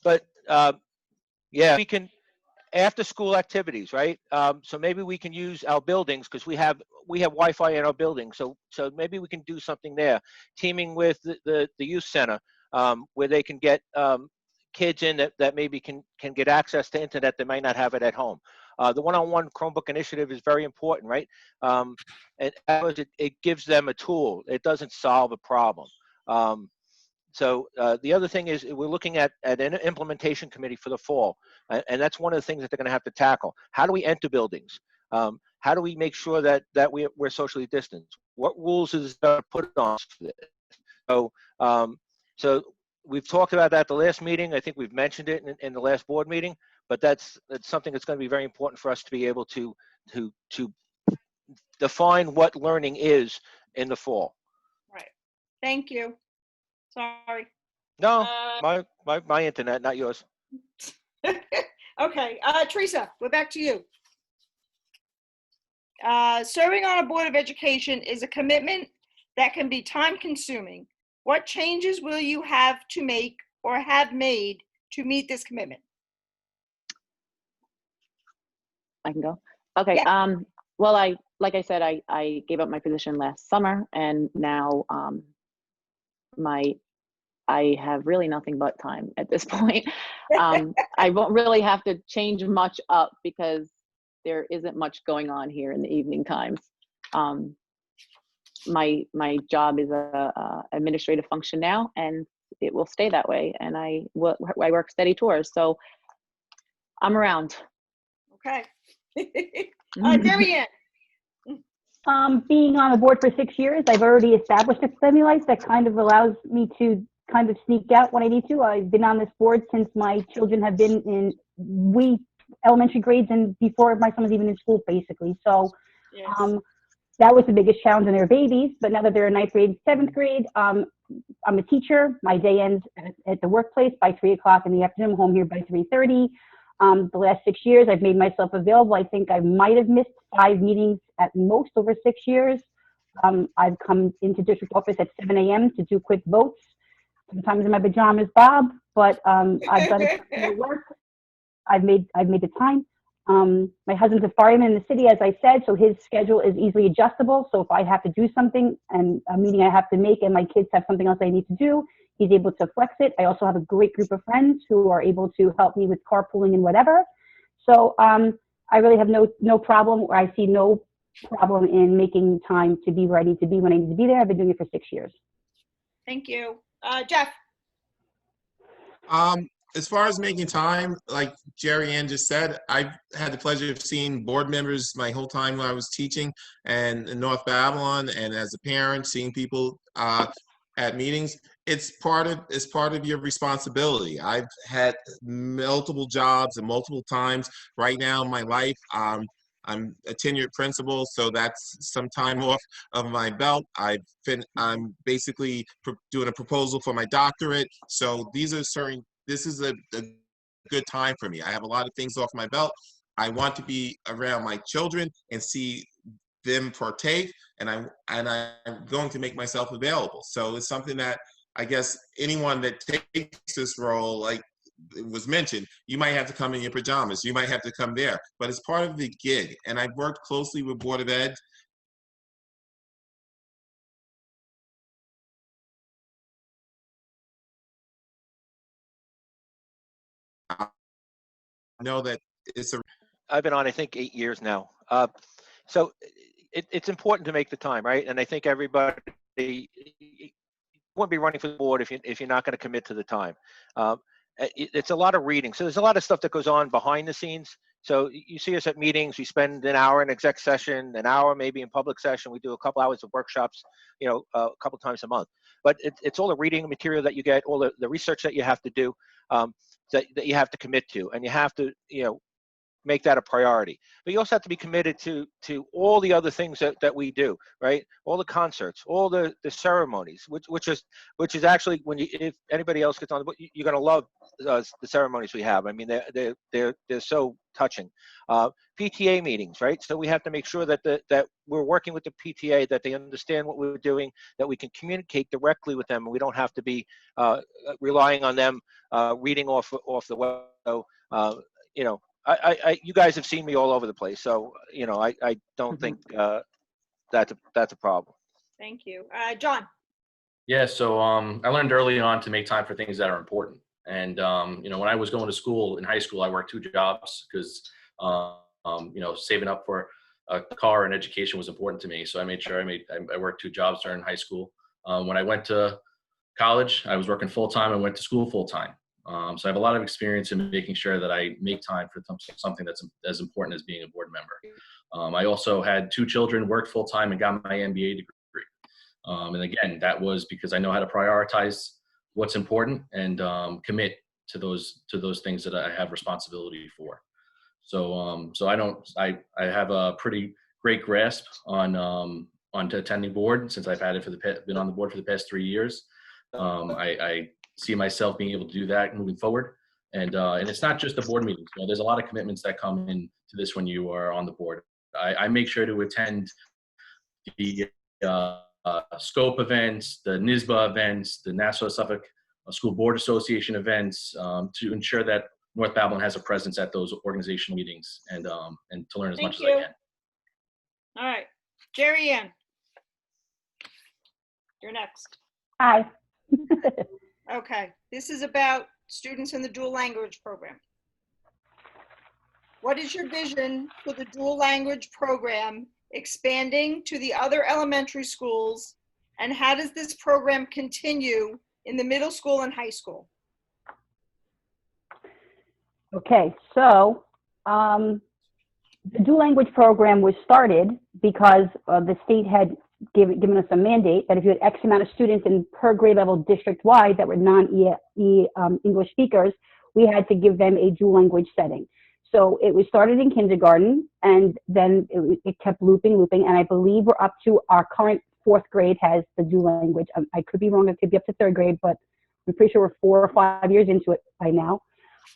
But yeah, we can after school activities, right? So maybe we can use our buildings because we have Wi-Fi in our building. So maybe we can do something there, teaming with the youth center where they can get kids in that maybe can get access to internet that might not have it at home. The one-on-one Chromebook initiative is very important, right? And it gives them a tool. It doesn't solve a problem. So the other thing is we're looking at an implementation committee for the fall, and that's one of the things that they're going to have to tackle. How do we enter buildings? How do we make sure that we're socially distanced? What rules is put on this? So we've talked about that at the last meeting. I think we've mentioned it in the last board meeting, but that's something that's going to be very important for us to be able to define what learning is in the fall. Right. Thank you. Sorry. No, my internet, not yours. Okay. Teresa, we're back to you. Serving on a board of education is a commitment that can be time consuming. What changes will you have to make or have made to meet this commitment? I can go. Okay. Yeah. Well, like I said, I gave up my position last summer, and now I have really nothing but time at this point. I won't really have to change much up because there isn't much going on here in the evening times. My job is a administrative function now, and it will stay that way. And I work steady tours, so I'm around. Okay. Darian. Being on the board for 6 years, I've already established a stimulus that kind of allows me to kind of sneak out when I need to. I've been on this board since my children have been in elementary grades and before my son was even in school, basically. So Yes. that was the biggest challenge in their babies. But now that they're in 9th grade, 7th grade, I'm a teacher. My day ends at the workplace by 3 o'clock in the afternoon. I'm home here by 3:30. The last 6 years, I've made myself available. I think I might have missed 5 meetings at most over 6 years. I've come into district office at 7 a.m. to do quick votes, sometimes in my pajamas, Bob, but I've done it work. I've made the time. My husband's a fireman in the city, as I said, so his schedule is easily adjustable. So if I have to do something and a meeting I have to make and my kids have something else I need to do, he's able to flex it. I also have a great group of friends who are able to help me with carpooling and whatever. So I really have no problem, or I see no problem in making time to be where I need to be when I need to be there. I've been doing it for 6 years. Thank you. Jeff? As far as making time, like Jerry Ann just said, I've had the pleasure of seeing board members my whole time when I was teaching and in North Babylon, and as a parent, seeing people at meetings. It's part of your responsibility. I've had multiple jobs and multiple times. Right now in my life, I'm a tenured principal, so that's some time off of my belt. I'm basically doing a proposal for my doctorate. So this is a good time for me. I have a lot of things off my belt. I want to be around my children and see them partake, and I'm going to make myself available. So it's something that I guess anyone that takes this role, like it was mentioned, you might have to come in your pajamas, you might have to come there, but it's part of the gig. And I've worked closely with Board of Ed. I know that I've been on, I think, 8 years now. So it's important to make the time, right? And I think everybody, you won't be running for the board if you're not going to commit to the time. It's a lot of reading. So there's a lot of stuff that goes on behind the scenes. So you see us at meetings, we spend an hour in exec session, an hour maybe in public session. We do a couple hours of workshops, a couple times a month. But it's all the reading material that you get, all the research that you have to do, that you have to commit to, and you have to, make that a priority. But you also have to be committed to all the other things that we do, right? All the concerts, all the ceremonies, which is actually, if anybody else gets on the board, you're going to love the ceremonies we have. I mean, they're so touching. PTA meetings, right? So we have to make sure that we're working with the PTA, that they understand what we're doing, that we can communicate directly with them, and we don't have to be relying on them reading off the web. So, you guys have seen me all over the place, so I don't think that's a problem. Thank you. John? Yeah, so I learned early on to make time for things that are important. And when I was going to school in high school, I worked 2 jobs because saving up for a car and education was important to me. So I made sure I worked 2 jobs during high school. When I went to college, I was working full time. I went to school full time. So I have a lot of experience in making sure that I make time for something that's as important as being a board member. I also had 2 children, worked full time, and got my MBA degree. And again, that was because I know how to prioritize what's important and commit to those things that I have responsibility for. So I have a pretty great grasp on attending board since I've been on the board for the past 3 years. I see myself being able to do that moving forward. And it's not just the board meetings. There's a lot of commitments that come into this when you are on the board. I make sure to attend the SCOPE events, the NISBA events, the Nassau-Suffolk School Board Association events, to ensure that North Babylon has a presence at those organizational meetings and to learn as much as I can. All right. Jerry Ann, you're next. Hi. Okay, this is about students in the dual language program. What is your vision for the dual language program expanding to the other elementary schools, and how does this program continue in the middle school and high school? Okay, so the dual language program was started because the state had given us a mandate that if you had X amount of students in per grade level district-wide that were non-English speakers, we had to give them a dual language setting. So it was started in kindergarten, and then it kept looping, and I believe we're up to our current 4th grade has the dual language. I could be wrong, it could be up to 3rd grade, but I'm pretty sure we're 4 or 5 years into it by now.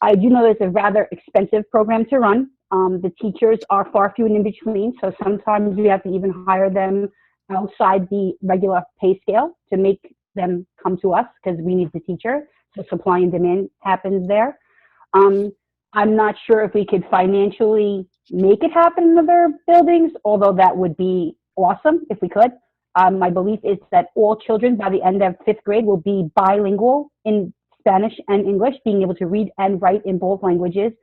I do know it's a rather expensive program to run. The teachers are far few and in between, so sometimes we have to even hire them outside the regular pay scale to make them come to us because we need the teacher. So supply and demand happens there. I'm not sure if we could financially make it happen in other buildings, although that would be awesome if we could. My belief is that all children by the end of 5th grade will be bilingual in Spanish and English, being able to read and write in both languages.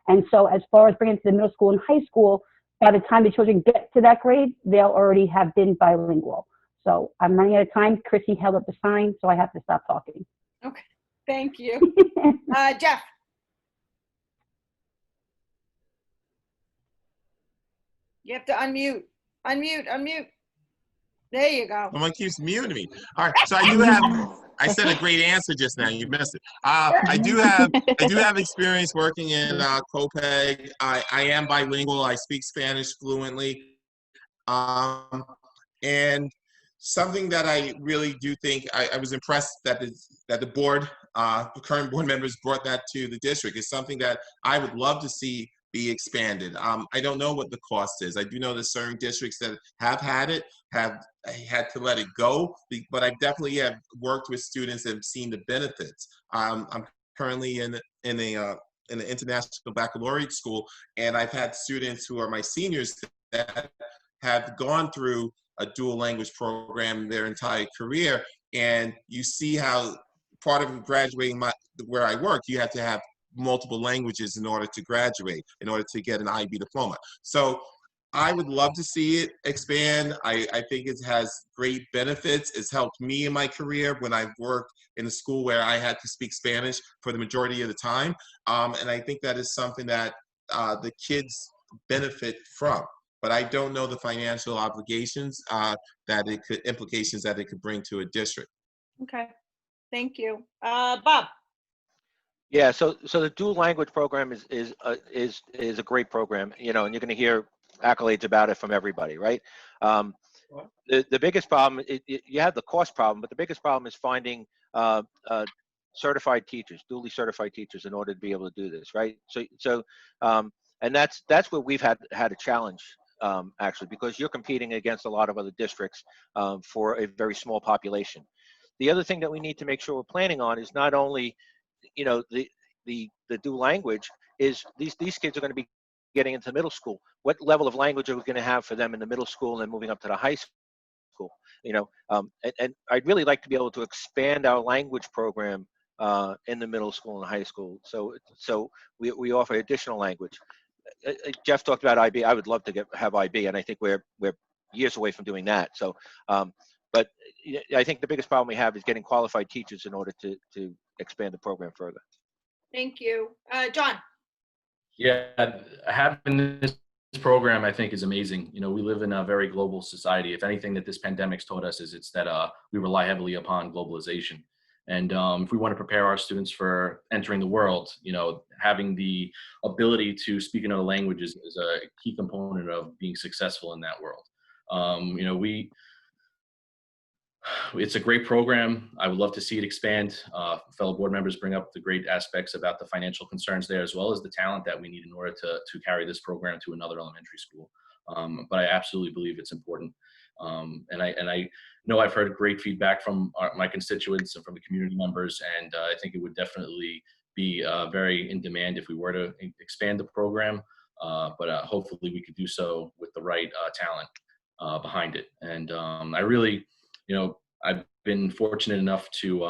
And so as far as bringing it to the middle school and high school, by the time the children get to that grade, they'll already have been bilingual. So I'm running out of time. Chrissy held up the sign, so I have to stop talking. Okay, thank you. Jeff? You have to unmute. Unmute. There you go. Someone keeps muting me. All right, so I said a great answer just now. You missed it. I do have experience working in COPEG. I am bilingual. I speak Spanish fluently. And something that I really do think I was impressed that the board, the current board members brought that to the district is something that I would love to see be expanded. I don't know what the cost is. I do know that certain districts that have had it have had to let it go, but I definitely have worked with students and have seen the benefits. I'm currently in an international baccalaureate school, and I've had students who are my seniors that have gone through a dual language program their entire career, and you see how part of graduating where I work, you have to have multiple languages in order to graduate, in order to get an IB diploma. So I would love to see it expand. I think it has great benefits. It's helped me in my career when I've worked in a school where I had to speak Spanish for the majority of the time. And I think that is something that the kids benefit from. But I don't know the financial obligations implications that it could bring to a district. Okay, thank you. Bob? Yeah, so the dual language program is a great program, and you're going to hear accolades about it from everybody, right? The biggest problem, you have the cost problem, but the biggest problem is finding certified teachers, duly certified teachers, in order to be able to do this, right? So and that's where we've had a challenge, actually, because you're competing against a lot of other districts for a very small population. The other thing that we need to make sure we're planning on is not only the dual language, is these kids are going to be getting into middle school. What level of language are we going to have for them in the middle school and then moving up to the high school? And I'd really like to be able to expand our language program in the middle school and high school. So we offer additional language. Jeff talked about IB. I would love to have IB, and I think we're years away from doing that. So, but I think the biggest problem we have is getting qualified teachers in order to expand the program further. Thank you. John? Yeah, having this program, I think, is amazing. We live in a very global society. If anything that this pandemic's taught us it's that we rely heavily upon globalization. And if we want to prepare our students for entering the world, having the ability to speak another language is a key component of being successful in that world. It's a great program. I would love to see it expand. Fellow board members bring up the great aspects about the financial concerns there, as well as the talent that we need in order to carry this program to another elementary school. But I absolutely believe it's important. And I know I've heard great feedback from my constituents and from the community members, and I think it would definitely be very in demand if we were to expand the program. But hopefully we could do so with the right talent behind it. And I really, I've been fortunate enough to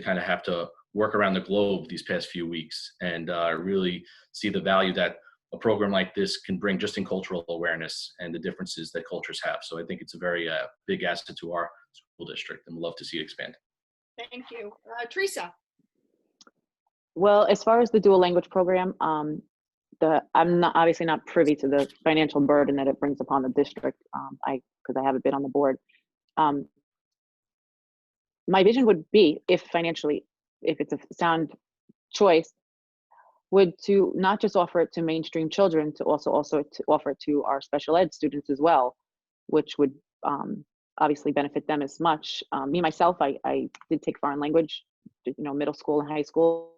kind of have to work around the globe these past few weeks, and really see the value that a program like this can bring just in cultural awareness and the differences that cultures have. So I think it's a very big asset to our school district, and we'd love to see it expand. Thank you. Teresa? Well, as far as the dual language program, I'm obviously not privy to the financial burden that it brings upon the district, because I haven't been on the board. My vision would be, if it's a sound choice, would to not just offer it to mainstream children, to also to offer it to our special ed students as well, which would obviously benefit them as much. Me, myself, I did take foreign language, middle school and high school.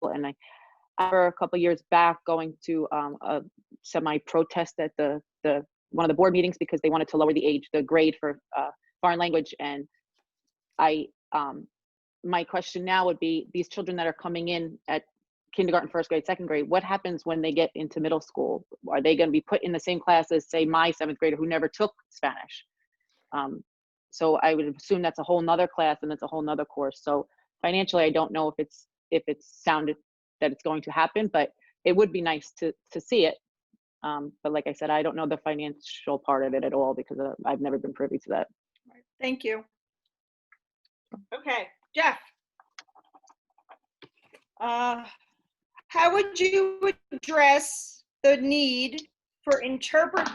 And I remember a couple years back going to a semi-protest at the one of the board meetings because they wanted to lower the grade for foreign language. And my question now would be, these children that are coming in at kindergarten, first grade, second grade, what happens when they get into middle school? Are they going to be put in the same class as, say, my seventh grader who never took Spanish? So I would assume that's a whole nother class and it's a whole nother course. So financially, I don't know if it's sounded that it's going to happen, but it would be nice to see it. But like I said, I don't know the financial part of it at all because I've never been privy to that. Thank you. Okay, Jeff. How would you address the need for interpreters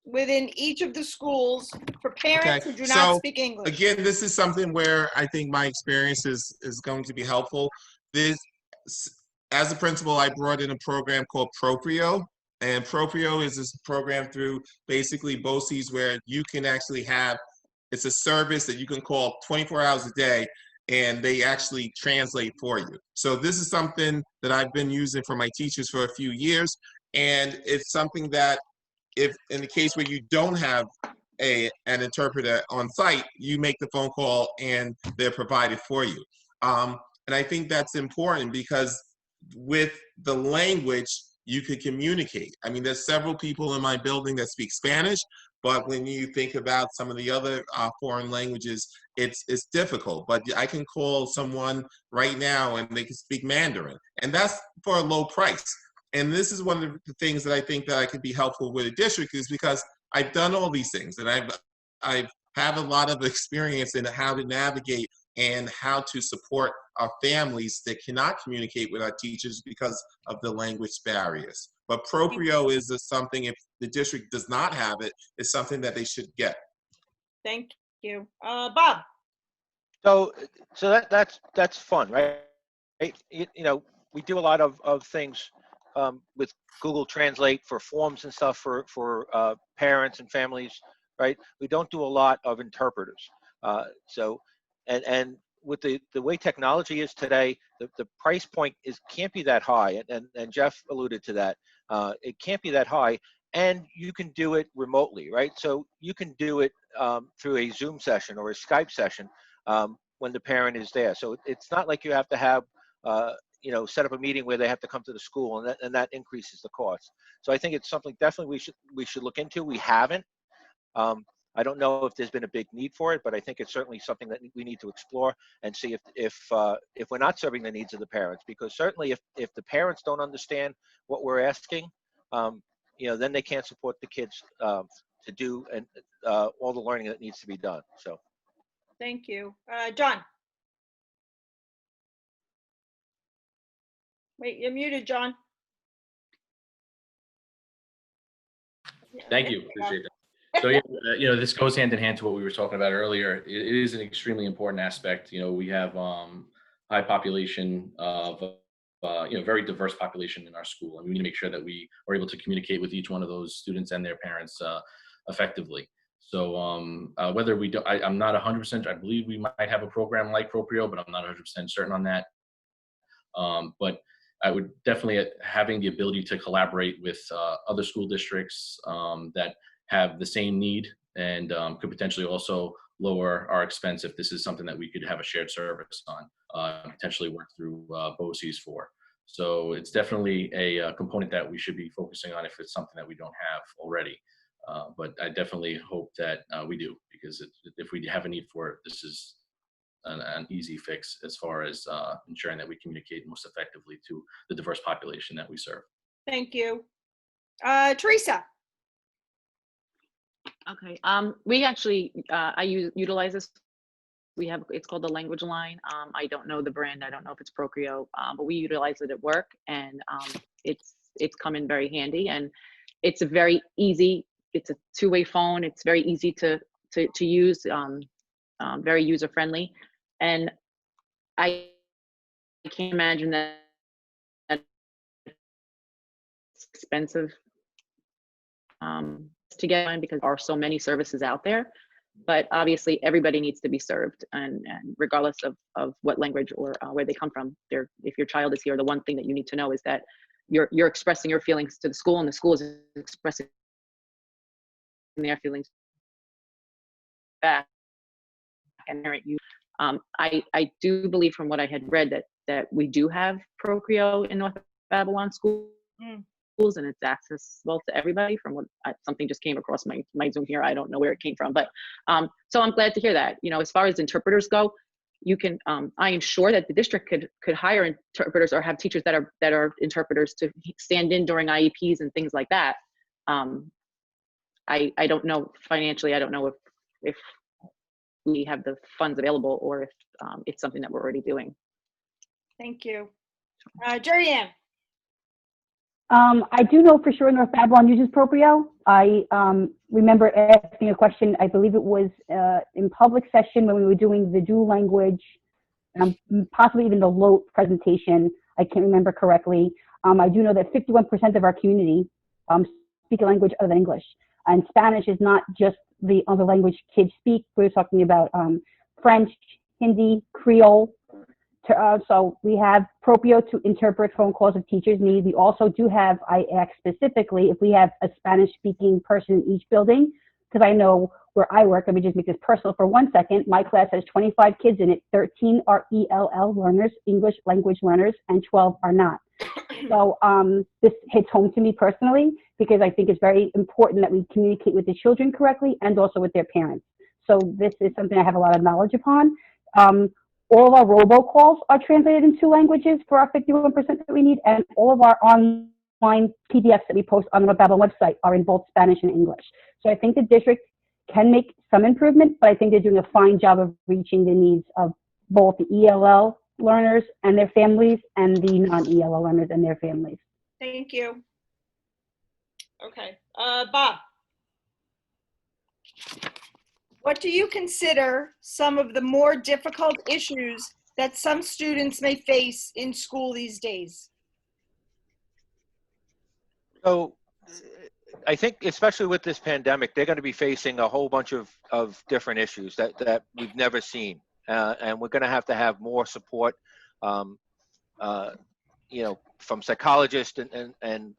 within each of the schools for parents who do not speak English? Again, this is something where I think my experience is going to be helpful. As a principal, I brought in a program called Proprio, and Proprio is this program through basically BOCES where you can actually have, it's a service that you can call 24 hours a day, and they actually translate for you. So this is something that I've been using for my teachers for a few years, and it's something that if in the case where you don't have an interpreter on site, you make the phone call and they're provided for you. And I think that's important because with the language, you could communicate. I mean, there's several people in my building that speak Spanish, but when you think about some of the other foreign languages, it's difficult. But I can call someone right now and they can speak Mandarin, and that's for a low price. And this is one of the things that I think that I could be helpful with a district is because I've done all these things and I've have a lot of experience in how to navigate and how to support our families that cannot communicate with our teachers because of the language barriers. But Proprio is something, if the district does not have it, it's something that they should get. Thank you. Bob. So that's fun, right? You know, we do a lot of things with Google Translate for forms and stuff for parents and families, right? We don't do a lot of interpreters. So, and with the way technology is today, the price point can't be that high, and Jeff alluded to that. It can't be that high, and you can do it remotely, right? So you can do it through a Zoom session or a Skype session when the parent is there. So it's not like you have to have set up a meeting where they have to come to the school, and that increases the cost. So I think it's something definitely we should look into. We haven't. I don't know if there's been a big need for it, but I think it's certainly something that we need to explore and see if we're not serving the needs of the parents. Because certainly if the parents don't understand what we're asking, then they can't support the kids to do and all the learning that needs to be done. So. Thank you. John. Wait, you're muted, John. Thank you. Appreciate that. So, this goes hand in hand to what we were talking about earlier. It is an extremely important aspect. We have high population of, very diverse population in our school, and we need to make sure that we are able to communicate with each one of those students and their parents effectively. So whether we do, I'm not 100%. I believe we might have a program like Proprio, but I'm not 100% certain on that. But I would definitely having the ability to collaborate with other school districts that have the same need and could potentially also lower our expense if this is something that we could have a shared service on, potentially work through BOCES for. So it's definitely a component that we should be focusing on if it's something that we don't have already. But I definitely hope that we do, because if we have a need for it, this is an easy fix as far as ensuring that we communicate most effectively to the diverse population that we serve. Thank you. Teresa. Okay. We actually, I utilize this. It's called the Language Line. I don't know the brand. I don't know if it's Procreo, but we utilize it at work, and it's come in very handy, and it's a very easy. It's a two-way phone. It's very easy to use. Very user friendly, and I can't imagine that it's expensive to get on because there are so many services out there. But obviously, everybody needs to be served, and regardless of what language or where they come from. If your child is here, the one thing that you need to know is that you're expressing your feelings to the school, and the school is expressing their feelings back. And you, I do believe from what I had read that we do have Procreo in North Babylon schools, and it's accessible to everybody. From what something just came across my Zoom here, I don't know where it came from, but so I'm glad to hear that. As far as interpreters go, you can. I am sure that the district could hire interpreters or have teachers that are interpreters to stand in during IEPs and things like that. I don't know financially. I don't know if we have the funds available or if it's something that we're already doing. Thank you. Jerry Ann. I do know for sure North Babylon uses Proprio. I remember asking a question, I believe it was in public session when we were doing the dual language, possibly even the LOTE presentation. I can't remember correctly. I do know that 51% of our community speak a language other than English. And Spanish is not just the other language kids speak. We're talking about French, Hindi, Creole. So we have Proprio to interpret phone calls if teachers need. We also do have, I asked specifically if we have a Spanish-speaking person in each building, because I know where I work, let me just make this personal for 1 second. My class has 25 kids in it. 13 are ELL learners, English language learners, and 12 are not. So this hits home to me personally, because I think it's very important that we communicate with the children correctly and also with their parents. So this is something I have a lot of knowledge upon. All of our robocalls are translated in 2 languages for our 51% that we need, and all of our online PDFs that we post on the Babylon website are in both Spanish and English. So I think the district can make some improvement, but I think they're doing a fine job of reaching the needs of both the ELL learners and their families and the non-ELL learners and their families. Thank you. Okay. Bob. What do you consider some of the more difficult issues that some students may face in school these days? So I think especially with this pandemic, they're going to be facing a whole bunch of different issues that we've never seen. And we're going to have more support, from psychologists and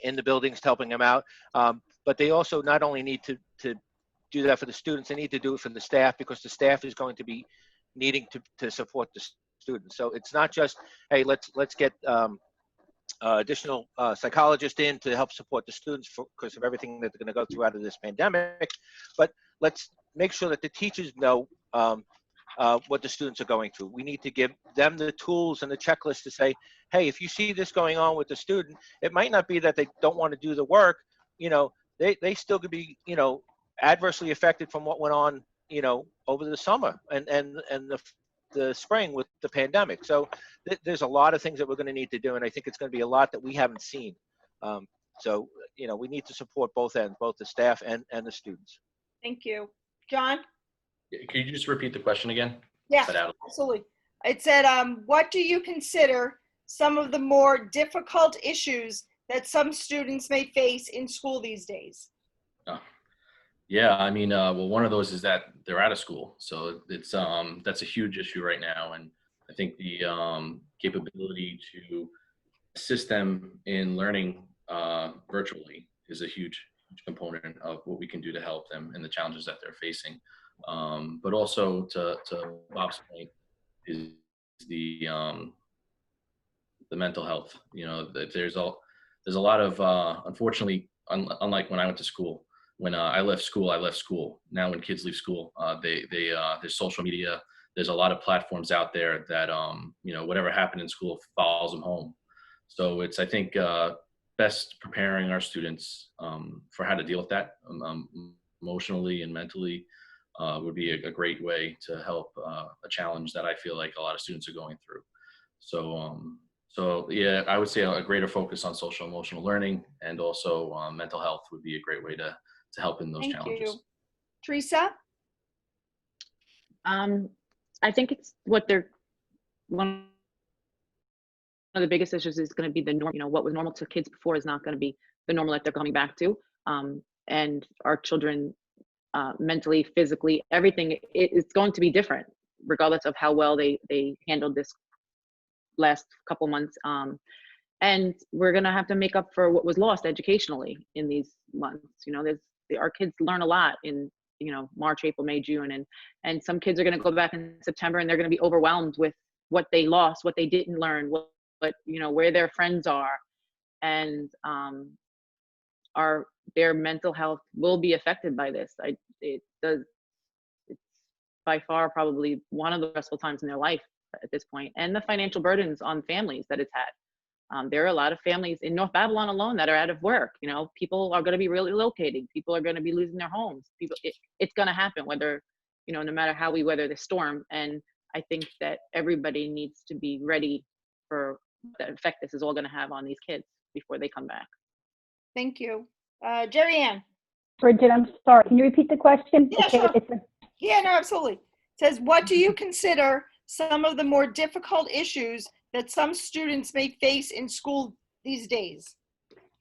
in the buildings helping them out. But they also not only need to do that for the students, they need to do it for the staff, because the staff is going to be needing to support the students. So it's not just, hey, let's get additional psychologists in to help support the students because of everything that they're going to go through out of this pandemic, but let's make sure that the teachers know what the students are going through. We need to give them the tools and the checklist to say, hey, if you see this going on with the student, it might not be that they don't want to do the work. They still could be, adversely affected from what went on, over the summer and the spring with the pandemic. So there's a lot of things that we're going to need to do, and I think it's going to be a lot that we haven't seen. So we need to support both ends, both the staff and the students. Thank you. John? Could you just repeat the question again? Yeah, absolutely. It said, what do you consider some of the more difficult issues that some students may face in school these days? Yeah, I mean, well, one of those is that they're out of school, so it's that's a huge issue right now, and I think the capability to assist them in learning virtually is a huge component of what we can do to help them and the challenges that they're facing. But also to Bob's point is the mental health. There's a lot of unfortunately, unlike when I went to school. When I left school. Now when kids leave school, there's social media. There's a lot of platforms out there that, whatever happened in school follows them home. So it's, I think, best preparing our students for how to deal with that emotionally and mentally would be a great way to help a challenge that I feel like a lot of students are going through. So yeah, I would say a greater focus on social emotional learning and also mental health would be a great way to help in those challenges. Thank you. Teresa? I think it's one of the biggest issues is going to be the norm. What was normal to kids before is not going to be the normal that they're coming back to. And our children, mentally, physically, everything, it's going to be different, regardless of how well they handled this last couple months. And we're going to have to make up for what was lost educationally in these months. You know, our kids learn a lot in, you know, March, April, May, June, and some kids are going to go back in September and they're going to be overwhelmed with what they lost, what they didn't learn, what you know, where their friends are, and their mental health will be affected by this. It's by far probably one of the stressful times in their life at this point, and the financial burdens on families that it's had. There are a lot of families in North Babylon alone that are out of work. You know, people are going to be relocating. People are going to be losing their homes. It's going to happen, whether, you know, no matter how we weather the storm. And I think that everybody needs to be ready for the effect this is all going to have on these kids before they come back. Thank you. Jerry Ann. Bridget, I'm sorry. Can you repeat the question? Yeah, Okay, sure. Yeah, no, absolutely. It says, what do you consider some of the more difficult issues that some students may face in school these days?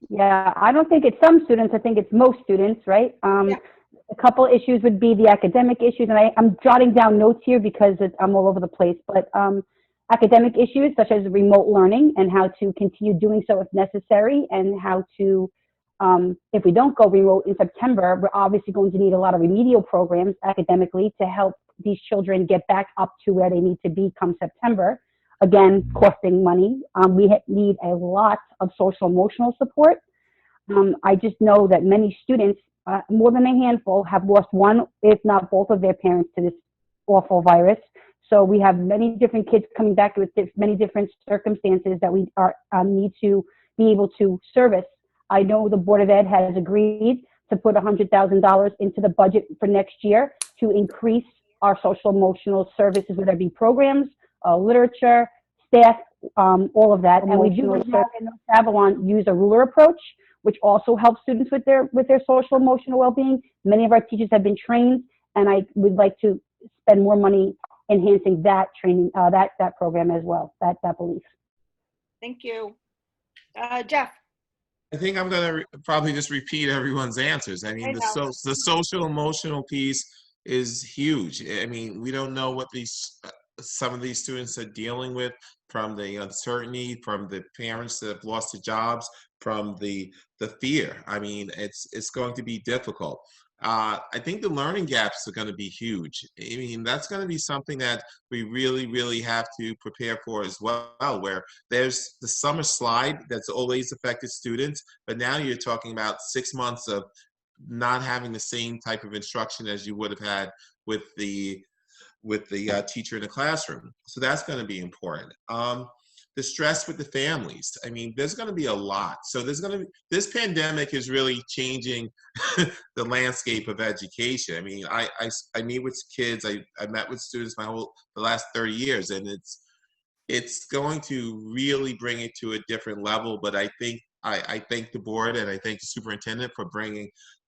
Yeah, I don't think it's some students. I think it's most students, right? Yeah. A couple issues would be the academic issues, and I'm jotting down notes here because I'm all over the place. But academic issues such as remote learning and how to continue doing so if necessary, and how to, if we don't go remote in September, we're obviously going to need a lot of remedial programs academically to help these children get back up to where they need to be come September. Again, costing money. We need a lot of social emotional support. I just know that many students, more than a handful, have lost one, if not both of their parents to this awful virus. So we have many different kids coming back with many different circumstances that we need to be able to service. I know the Board of Ed has agreed to put $100,000 into the budget for next year to increase our social emotional services, whether it be programs, literature, staff, all of that. And we do have in North Babylon use a ruler approach, which also helps students with their social emotional well-being. Many of our teachers have been trained, and I would like to spend more money enhancing that training, that program as well, that belief. Thank you. Jeff. I think I'm going to probably just repeat everyone's answers. I mean, the social emotional piece is huge. I mean, we don't know what some of these students are dealing with, from the uncertainty, from the parents that have lost their jobs, from the fear. I mean, it's going to be difficult. I think the learning gaps are going to be huge. I mean, that's going to be something that we really, really have to prepare for as well, where there's the summer slide that's always affected students, but now you're talking about 6 months of not having the same type of instruction as you would have had with the teacher in the classroom. So that's going to be important. The stress with the families. I mean, there's going to be a lot. So this pandemic is really changing the landscape of education. I mean, I meet with kids. I met with students the last 30 years, and it's going to really bring it to a different level. But I think I thank the board and I thank the superintendent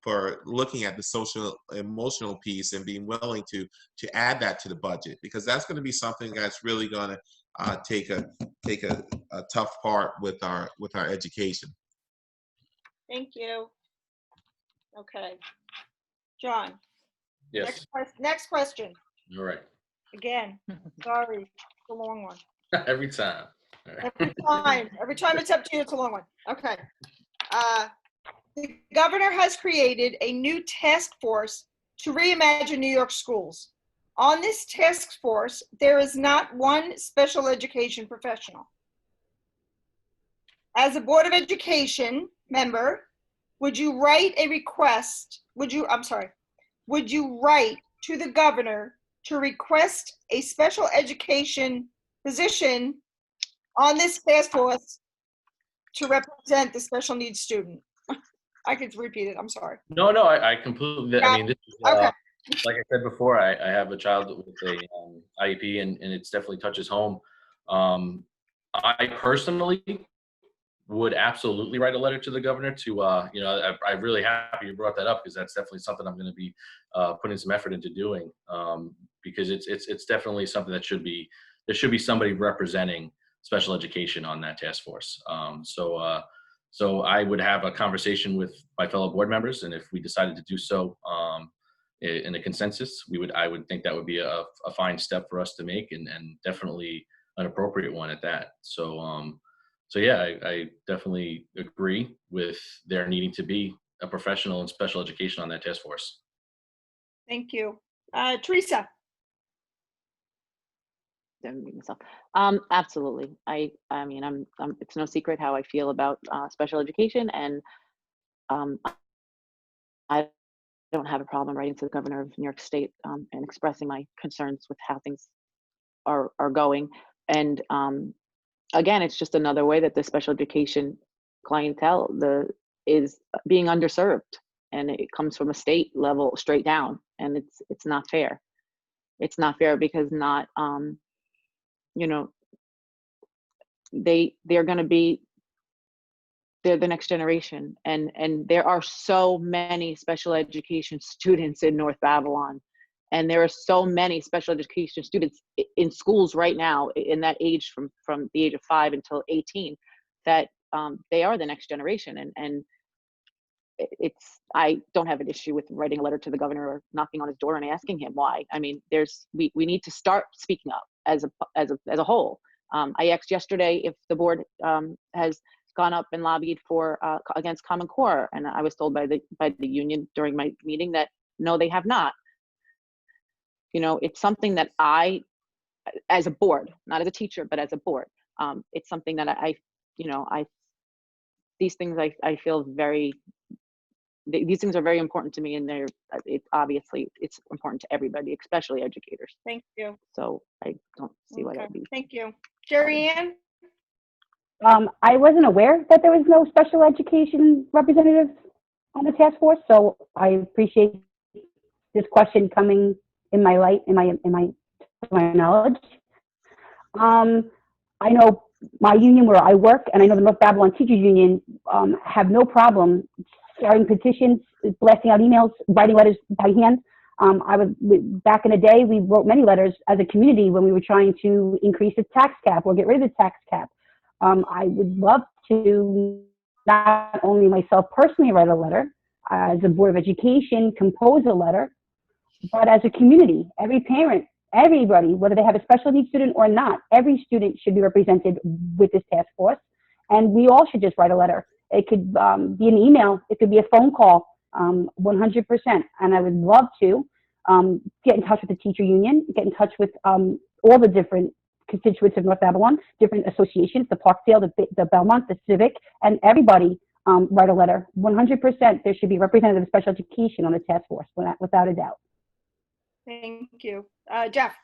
for looking at the social emotional piece and being willing to add that to the budget, because that's going to be something that's really going to take a tough part with our education. Thank you. Okay. John. Yes. Next question. All right. Again, sorry, it's a long one. Every time. All right. Every time it's up to you, it's a long one. Okay. The governor has created a new task force to reimagine New York schools. On this task force, there is not one special education professional. As a Board of Education member, would you write a request? Would you write to the governor to request a special education position on this task force to represent the special needs student? I could repeat it. I'm sorry. No, I completely. I mean, this is, Okay. like I said before, I have a child with a IEP, and it's definitely touches home. I personally would absolutely write a letter to the governor to, I'm really happy you brought that up, because that's definitely something I'm going to be putting some effort into doing, because it's definitely something that there should be somebody representing special education on that task force. So I would have a conversation with my fellow board members, and if we decided to do so in a consensus, I would think that would be a fine step for us to make, and definitely an appropriate one at that. So So yeah, I definitely agree with there needing to be a professional in special education on that task force. Thank you. Teresa? Didn't mute myself. Absolutely. I mean, it's no secret how I feel about special education, and I don't have a problem writing to the governor of New York State and expressing my concerns with how things are going. And again, it's just another way that the special education clientele is being underserved, and it comes from a state level straight down, and it's not fair. It's not fair because not you know, they're going to be, they're the next generation, and there are so many special education students in North Babylon, and there are so many special education students in schools right now in that age from the age of 5 until 18 that they are the next generation. And I don't have an issue with writing a letter to the governor or knocking on his door and asking him why. I mean, we need to start speaking up as a whole. I asked yesterday if the board has gone up and lobbied for against Common Core, and I was told by the union during my meeting that no, they have not. You know, it's something that I, as a board, not as a teacher, but as a board, it's something that these things I feel these things are very important to me, and obviously it's important to everybody, especially educators. Thank you. So I don't see why Okay. that'd be. Thank you. Jerry Ann? I wasn't aware that there was no special education representative on the task force, so I appreciate this question coming in my light, in my knowledge. I know my union where I work, and I know the North Babylon Teachers Union have no problem starting petitions, blasting out emails, writing letters by hand. Back in the day, we wrote many letters as a community when we were trying to increase the tax cap or get rid of the tax cap. I would love to not only myself personally write a letter, as a Board of Education, compose a letter, but as a community, every parent, everybody, whether they have a special needs student or not, every student should be represented with this task force, and we all should just write a letter. It could be an email, it could be a phone call, 100%. And I would love to get in touch with the teacher union, get in touch with all the different constituents of North Babylon, different associations, the Parkdale, the Belmont, the Civic, and everybody write a letter. 100% there should be a representative of special education on the task force, without a doubt. Thank you. Jeff?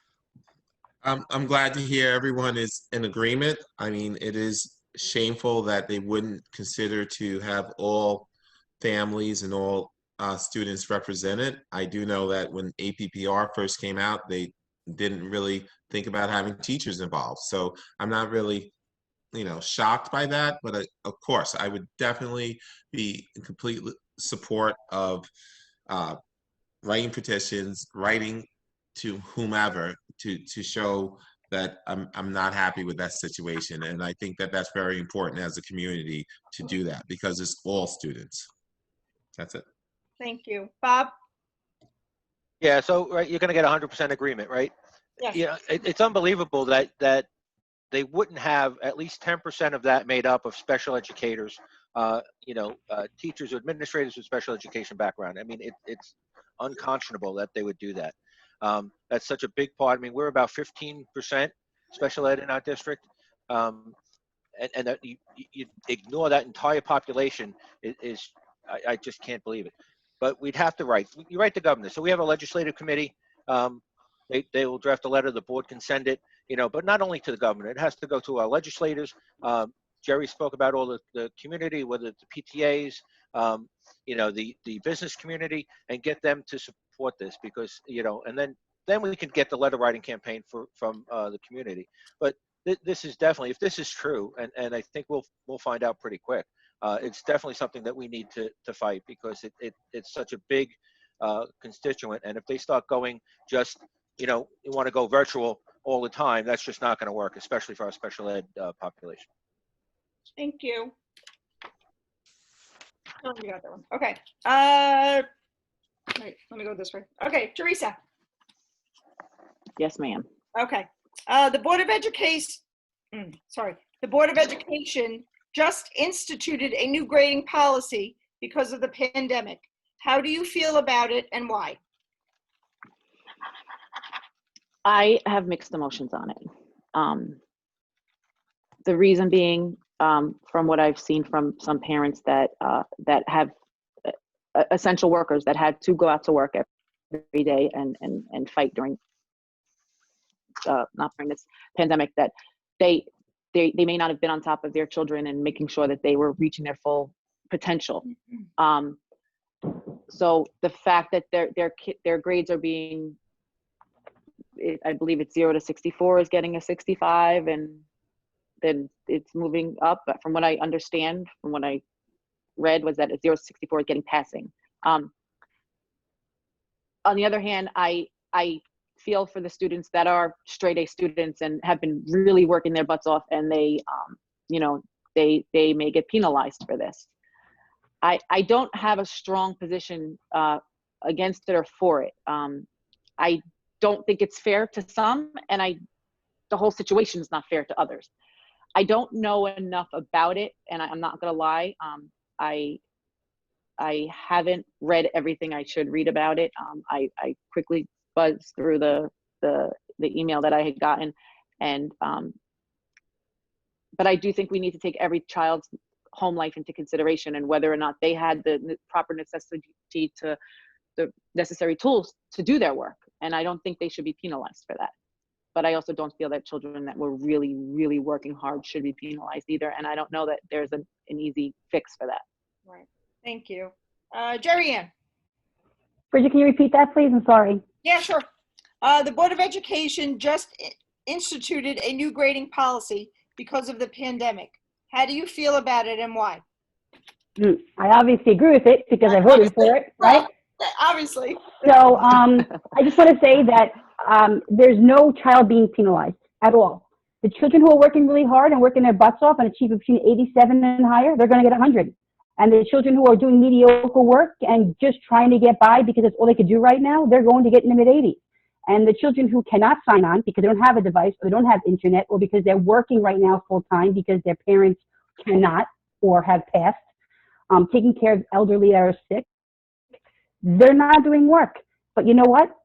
I'm glad to hear everyone is in agreement. I mean, it is shameful that they wouldn't consider to have all families and all students represented. I do know that when APPR first came out, they didn't really think about having teachers involved. So I'm not really, shocked by that. But of course, I would definitely be in complete support of writing petitions, writing to whomever to show that I'm not happy with that situation. And I think that that's very important as a community to do that because it's all students. That's it. Thank you. Bob? Yeah, so right, you're going to get 100% agreement, right? Yes. Yeah, it's unbelievable that they wouldn't have at least 10% of that made up of special educators, teachers or administrators with special education background. I mean, it's unconscionable that they would do that. That's such a big part. I mean, we're about 15% special ed in our district. And that you ignore that entire population is I just can't believe it. But we'd have to you write the governor. So we have a legislative committee. They will draft a letter. The board can send it, but not only to the governor. It has to go to our legislators. Jerry spoke about all the community, whether it's the PTAs, the business community, and get them to support this because, and then we can get the letter writing campaign from the community. But this is definitely, if this is true, and I think we'll find out pretty quick, it's definitely something that we need to fight because it's such a big constituent. And if they start going just, you want to go virtual all the time, that's just not going to work, especially for our special ed population. Thank you. Oh, you got that one. Okay. Wait, let me go this way. Okay, Teresa. Yes, ma'am. Okay. The Board of Education, The Board of Education just instituted a new grading policy because of the pandemic. How do you feel about it and why? I have mixed emotions on it. The reason being, from what I've seen from some parents that have essential workers that had to go out to work every day and fight during, not during this pandemic, that they may not have been on top of their children and making sure that they were reaching their full potential. So the fact that their grades are being, I believe it's 0 to 64 is getting a 65, and then it's moving up. But from what I understand, from what I read, was that 0 to 64 is getting passing. On the other hand, I feel for the students that are straight A students and have been really working their butts off, and they may get penalized for this. I don't have a strong position against it or for it. I don't think it's fair to some, and the whole situation is not fair to others. I don't know enough about it, and I'm not gonna lie. I haven't read everything I should read about it. I quickly buzzed through the email that I had gotten, and but I do think we need to take every child's home life into consideration, and whether or not they had the proper necessity to the necessary tools to do their work. And I don't think they should be penalized for that. But I also don't feel that children that were really, really working hard should be penalized either. And I don't know that there's an easy fix for that. Right. Thank you. Jerry Ann. Bridget, can you repeat that, please? I'm sorry. Yeah, sure. The Board of Education just instituted a new grading policy because of the pandemic. How do you feel about it and why? I obviously agree with it because I voted for it, right? Obviously. So I just want to say that there's no child being penalized at all. The children who are working really hard and working their butts off and achieve between 87 and higher, they're going to get 100. And the children who are doing mediocre work and just trying to get by because it's all they could do right now, they're going to get in the mid-80s. And the children who cannot sign on because they don't have a device or they don't have internet or because they're working right now full-time because their parents cannot or have passed, taking care of elderly that are sick, they're not doing work. But you know what?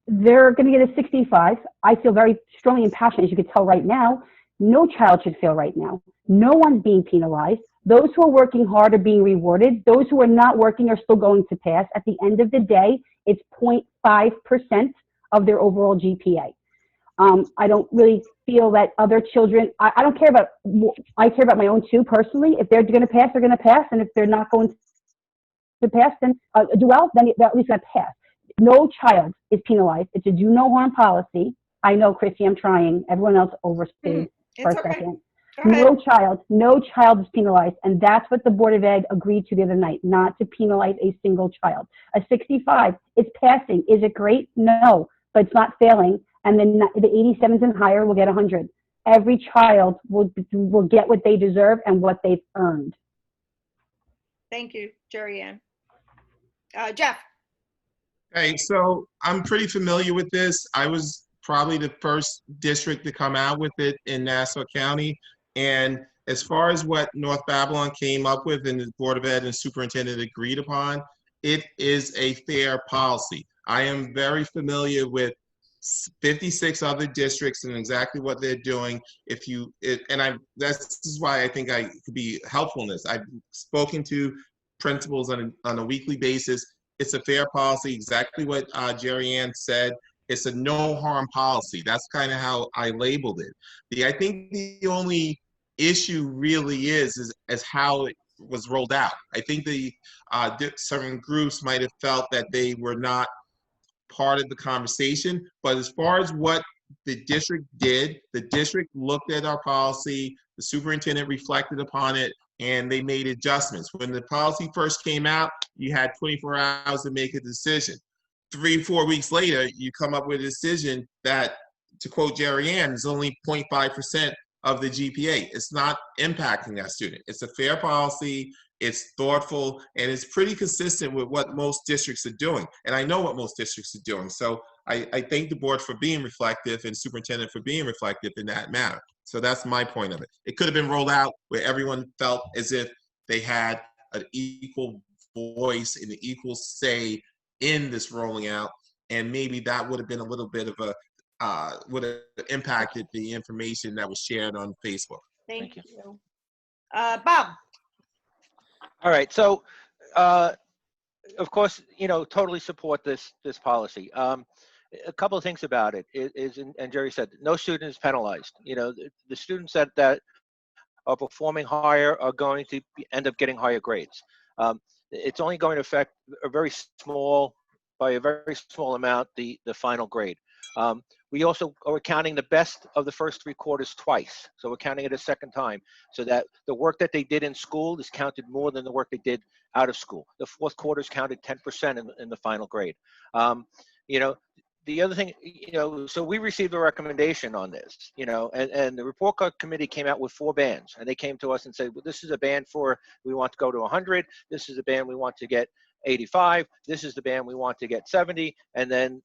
They're going to get a 65. I feel very strongly and passionate, as you can tell right now. No child should feel right now. No one's being penalized. Those who are working hard are being rewarded. Those who are not working are still going to pass. At the end of the day, it's 0.5% of their overall GPA. I don't really feel that other children, I don't care about, I care about my own too, personally. If they're going to pass, they're going to pass. And if they're not going to pass, then do well, then they're at least going to pass. No child is penalized. It's a do no harm policy. I know, Chrissy, I'm trying. Everyone else overstayed for a second. No child is penalized. And that's what the Board of Ed agreed to the other night, not to penalize a single child. A 65 is passing. Is it great? No, but it's not failing. And then the 87s and higher will get 100. Every child will get what they deserve and what they've earned. Thank you, Jerry Ann. Jeff. Hey, so I'm pretty familiar with this. I was probably the first district to come out with it in Nassau County. And as far as what North Babylon came up with and the Board of Ed and Superintendent agreed upon, it is a fair policy. I am very familiar with 56 other districts and exactly what they're doing. This is why I think I could be helpful in this. I've spoken to principals on a weekly basis. It's a fair policy, exactly what Jerry Ann said. It's a no harm policy. That's kind of how I labeled it. I think the only issue really is how it was rolled out. I think the certain groups might have felt that they were not part of the conversation, but as far as what the district did, the district looked at our policy, the superintendent reflected upon it, and they made adjustments. When the policy first came out, you had 24 hours to make a decision. 3-4 weeks later, you come up with a decision that, to quote Jerry Ann, is only 0.5% of the GPA. It's not impacting that student. It's a fair policy. it's thoughtful, and it's pretty consistent with what most districts are doing. And I know what most districts are doing. So I thank the board for being reflective and superintendent for being reflective in that matter. So that's my point of it. It could have been rolled out where everyone felt as if they had an equal voice and an equal say in this rolling out. And maybe that would have been a little bit of a, would have impacted the information that was shared on Facebook. Thank you. Bob. All right, so of course, totally support this policy. A couple of things about it is, and Jerry said, no student is penalized. The students that are performing higher are going to end up getting higher grades. It's only going to affect by a very small amount, the final grade. We also are counting the best of the first 3 quarters twice. So we're counting it a second time, so that the work that they did in school is counted more than the work they did out of school. The fourth quarter's counted 10% in the final grade. The other thing, so we received a recommendation on this, and the report card committee came out with 4 bands, and they came to us and said, well, this is a band we want to go to 100. This is a band we want to get 85. This is the band we want to get 70. And then,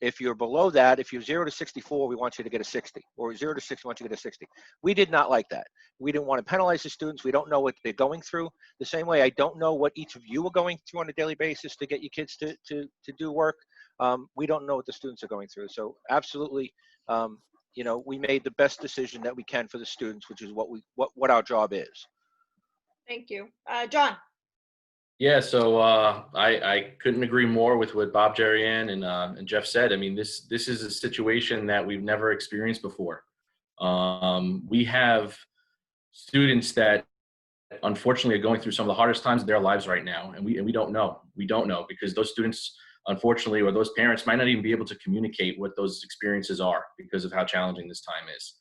if you're below that, if you're 0 to 64, we want you to get a 60, or 0 to 60, we want you to get a 60. We did not like that. We didn't want to penalize the students. We don't know what they're going through. The same way I don't know what each of you are going through on a daily basis to get your kids to do work. We don't know what the students are going through. So absolutely, we made the best decision that we can for the students, which is what our job is. Thank you. John. Yeah, so I couldn't agree more with what Bob, Jerry Ann, and Jeff said. I mean, this is a situation that we've never experienced before. We have students that unfortunately are going through some of the hardest times of their lives right now, and we don't know. We don't know, because those students, unfortunately, or those parents might not even be able to communicate what those experiences are because of how challenging this time is.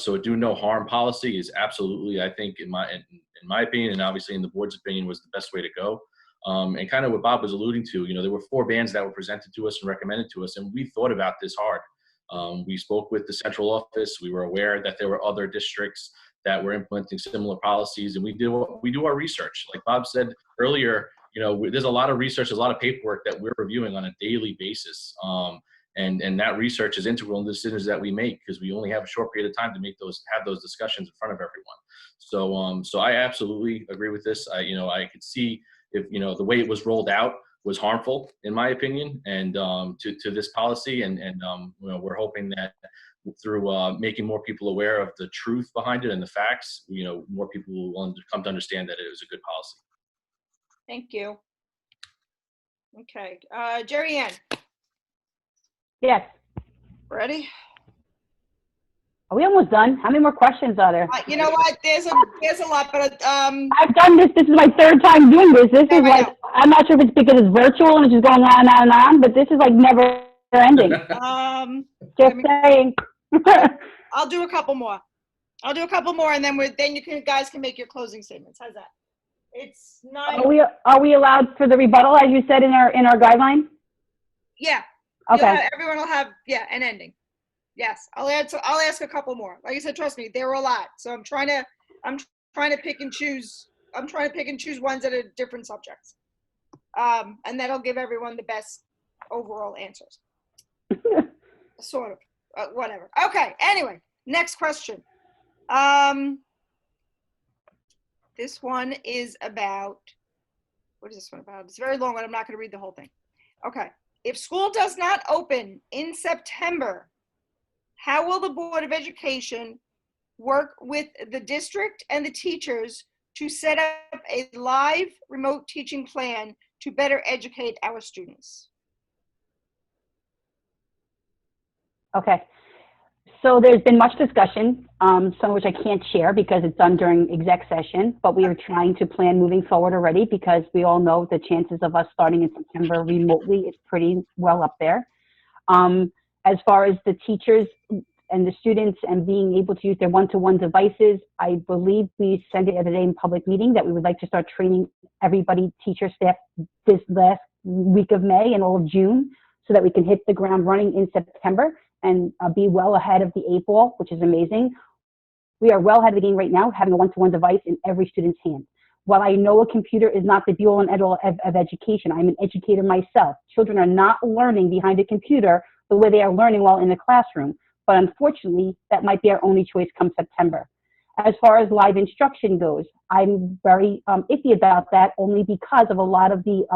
So a do no harm policy is absolutely, I think, in my opinion, and obviously in the board's opinion, was the best way to go. And kind of what Bob was alluding to, there were 4 bands that were presented to us and recommended to us, and we thought about this hard. We spoke with the central office. We were aware that there were other districts that were implementing similar policies, and we do our research. Like Bob said earlier, there's a lot of research, there's a lot of paperwork that we're reviewing on a daily basis. And that research is integral in the decisions that we make, because we only have a short period of time to have those discussions in front of everyone. So I absolutely agree with this. I could see if, the way it was rolled out was harmful, in my opinion, and to this policy. And we're hoping that through making more people aware of the truth behind it and the facts, more people will come to understand that it was a good policy. Thank you. Okay. Jerry Ann. Yes. Ready? Are we almost done? How many more questions are there? You know what? There's a lot, but I've done this. This is my 3rd time doing this. This is like, I'm not sure if it's because it's virtual and it's just going on and on and on, but this is like never ending. Just saying. I'll do a couple more. And then you guys can make your closing statements. How's that? It's 9. Are we allowed for the rebuttal, as you said in our guideline? Yeah. Okay. Everyone will have an ending. Yes, I'll ask a couple more. Like I said, trust me, there were a lot. So I'm trying to pick and choose. I'm trying to pick and choose ones that are different subjects, and that'll give everyone the best overall answers. Sort of, whatever. Okay. Anyway, next question. This one is about. What is this one about? It's a very long one. I'm not going to read the whole thing. Okay. If school does not open in September, how will the Board of Education work with the district and the teachers to set up a live remote teaching plan to better educate our students? Okay. So there's been much discussion, some of which I can't share because it's done during exec session, but we are trying to plan moving forward already, because we all know the chances of us starting in September remotely is pretty well up there. As far as the teachers and the students and being able to use their one-to-one devices, I believe we said it the other day in public meeting that we would like to start training everybody, teacher, staff, this last week of May and all of June, so that we can hit the ground running in September and be well ahead of the 8 ball, which is amazing. We are well ahead of the game right now, having a one-to-one device in every student's hand. While I know a computer is not the be-all and end-all of education, I'm an educator myself. Children are not learning behind a computer the way they are learning while in the classroom. But unfortunately, that might be our only choice come September. As far as live instruction goes, I'm very iffy about that, only because of a lot of the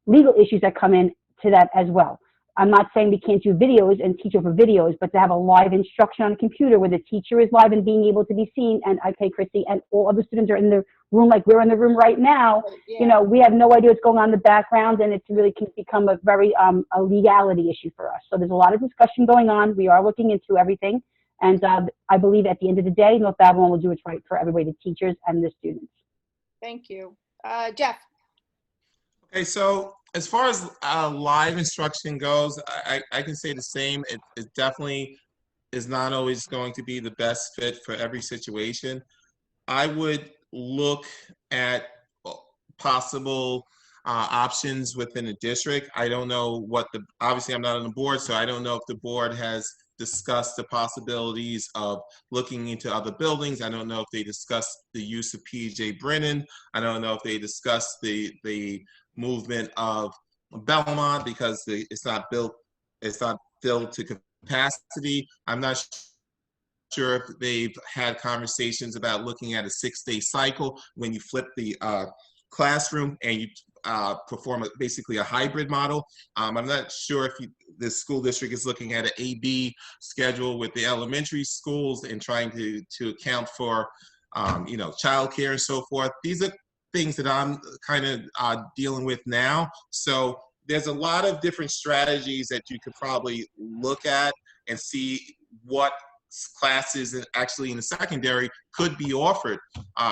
legal issues that come in to that as well. I'm not saying we can't do videos and teach over videos, but to have a live instruction on a computer where the teacher is live and being able to be seen, and okay, Christy, and all other students are in the room like we're in the room right now, Yeah. you know, we have no idea what's going on in the background, and it really can become a very a legality issue for us. So there's a lot of discussion going on. We are looking into everything, and I believe at the end of the day, North Babylon will do what's right for everybody, the teachers and the students. Thank you. Jeff? Okay, so as far as live instruction goes, I can say the same. It definitely is not always going to be the best fit for every situation. I would look at possible options within a district. I don't know what obviously I'm not on the board, so I don't know if the board has discussed the possibilities of looking into other buildings. I don't know if they discussed the use of P.J. Brennan. I don't know if they discussed the movement of Belmont because it's not filled to capacity. I'm not sure if they've had conversations about looking at a 6-day cycle when you flip the classroom and you perform basically a hybrid model. I'm not sure if the school district is looking at an A-B schedule with the elementary schools and trying to account for childcare and so forth. These are things that I'm kind of dealing with now. So there's a lot of different strategies that you could probably look at and see what classes actually in the secondary could be offered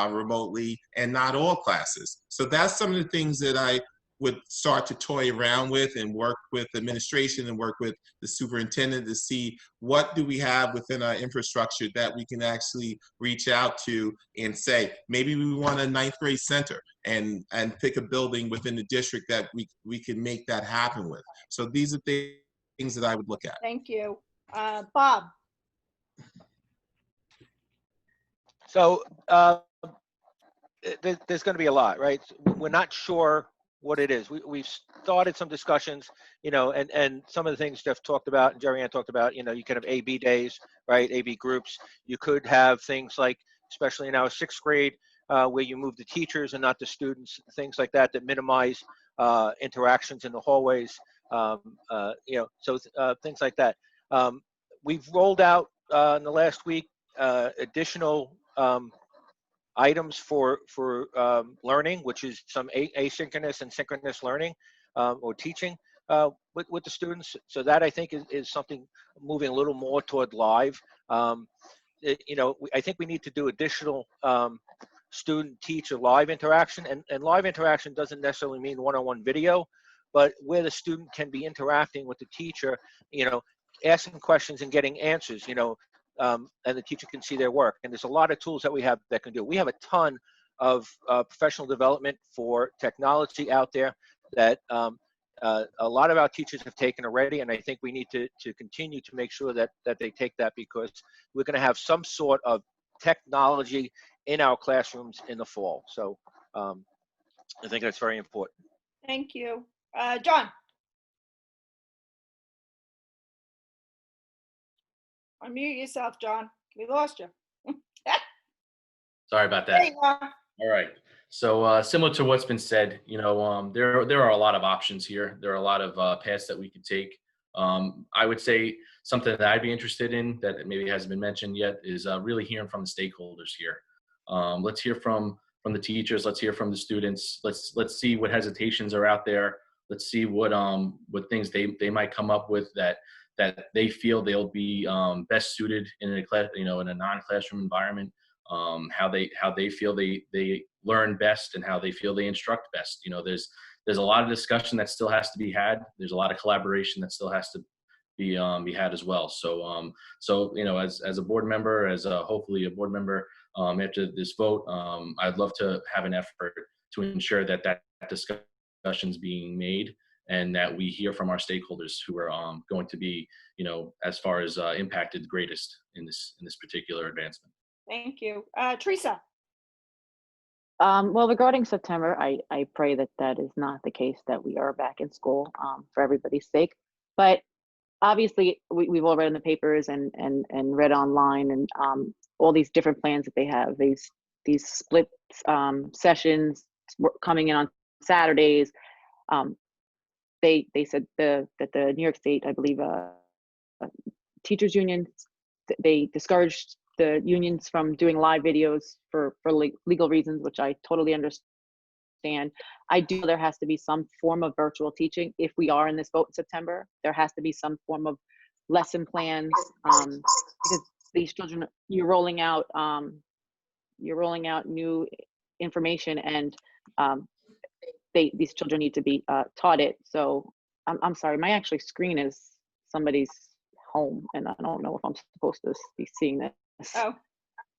remotely, and not all classes. So that's some of the things that I would start to toy around with and work with administration and work with the superintendent to see what do we have within our infrastructure that we can actually reach out to and say, maybe we want a 9th grade center and pick a building within the district that we can make that happen with. So these are things that I would look at. Thank you. Bob? So there's going to be a lot, right? We're not sure what it is. We've started some discussions, and some of the things Jeff talked about and Jerry Ann talked about, you can have A-B days, right? A-B groups. You could have things like, especially in our 6th grade, where you move the teachers and not the students, things like that minimize interactions in the hallways, things like that. We've rolled out in the last week additional items for learning, which is some asynchronous and synchronous learning or teaching with the students. So that I think is something moving a little more toward live. I think we need to do additional student-teacher live interaction, and live interaction doesn't necessarily mean one-on-one video, but where the student can be interacting with the teacher, asking questions and getting answers, and the teacher can see their work. And there's a lot of tools that we have that can do. We have a ton of professional development for technology out there that a lot of our teachers have taken already, and I think we need to continue to make sure that they take that, because we're going to have some sort of technology in our classrooms in the fall. So I think that's very important. Thank you. John? Unmute yourself, John. We lost you. Sorry about There that. you are. All right. So similar to what's been said, there are a lot of options here. There are a lot of paths that we could take. I would say something that I'd be interested in that maybe hasn't been mentioned yet is really hearing from the stakeholders here. Let's hear from the teachers. Let's hear from the students. Let's see what hesitations are out there. Let's see what things they might come up with that they feel they'll be best suited in a class, in a non-classroom environment. How they feel they learn best and how they feel they instruct best. There's a lot of discussion that still has to be had. There's a lot of collaboration that still has to be had as well. So as a board member, as hopefully a board member after this vote, I'd love to have an effort to ensure that discussion's being made and that we hear from our stakeholders who are going to be, as far as impacted greatest in this particular advancement. Thank you. Teresa? Well, regarding September, I pray that that is not the case, that we are back in school for everybody's sake. But obviously, we've all read in the papers and read online, and all these different plans that they have, these split sessions coming in on Saturdays. They said that the New York State, I believe, teachers union, they discouraged the unions from doing live videos for legal reasons, which I totally understand. I do know there has to be some form of virtual teaching if we are in this vote in September. There has to be some form of lesson plans, because these children, you're rolling out new information, and these children need to be taught it. So I'm sorry, my actually screen is somebody's home, and I don't know if I'm supposed to be seeing this. Oh.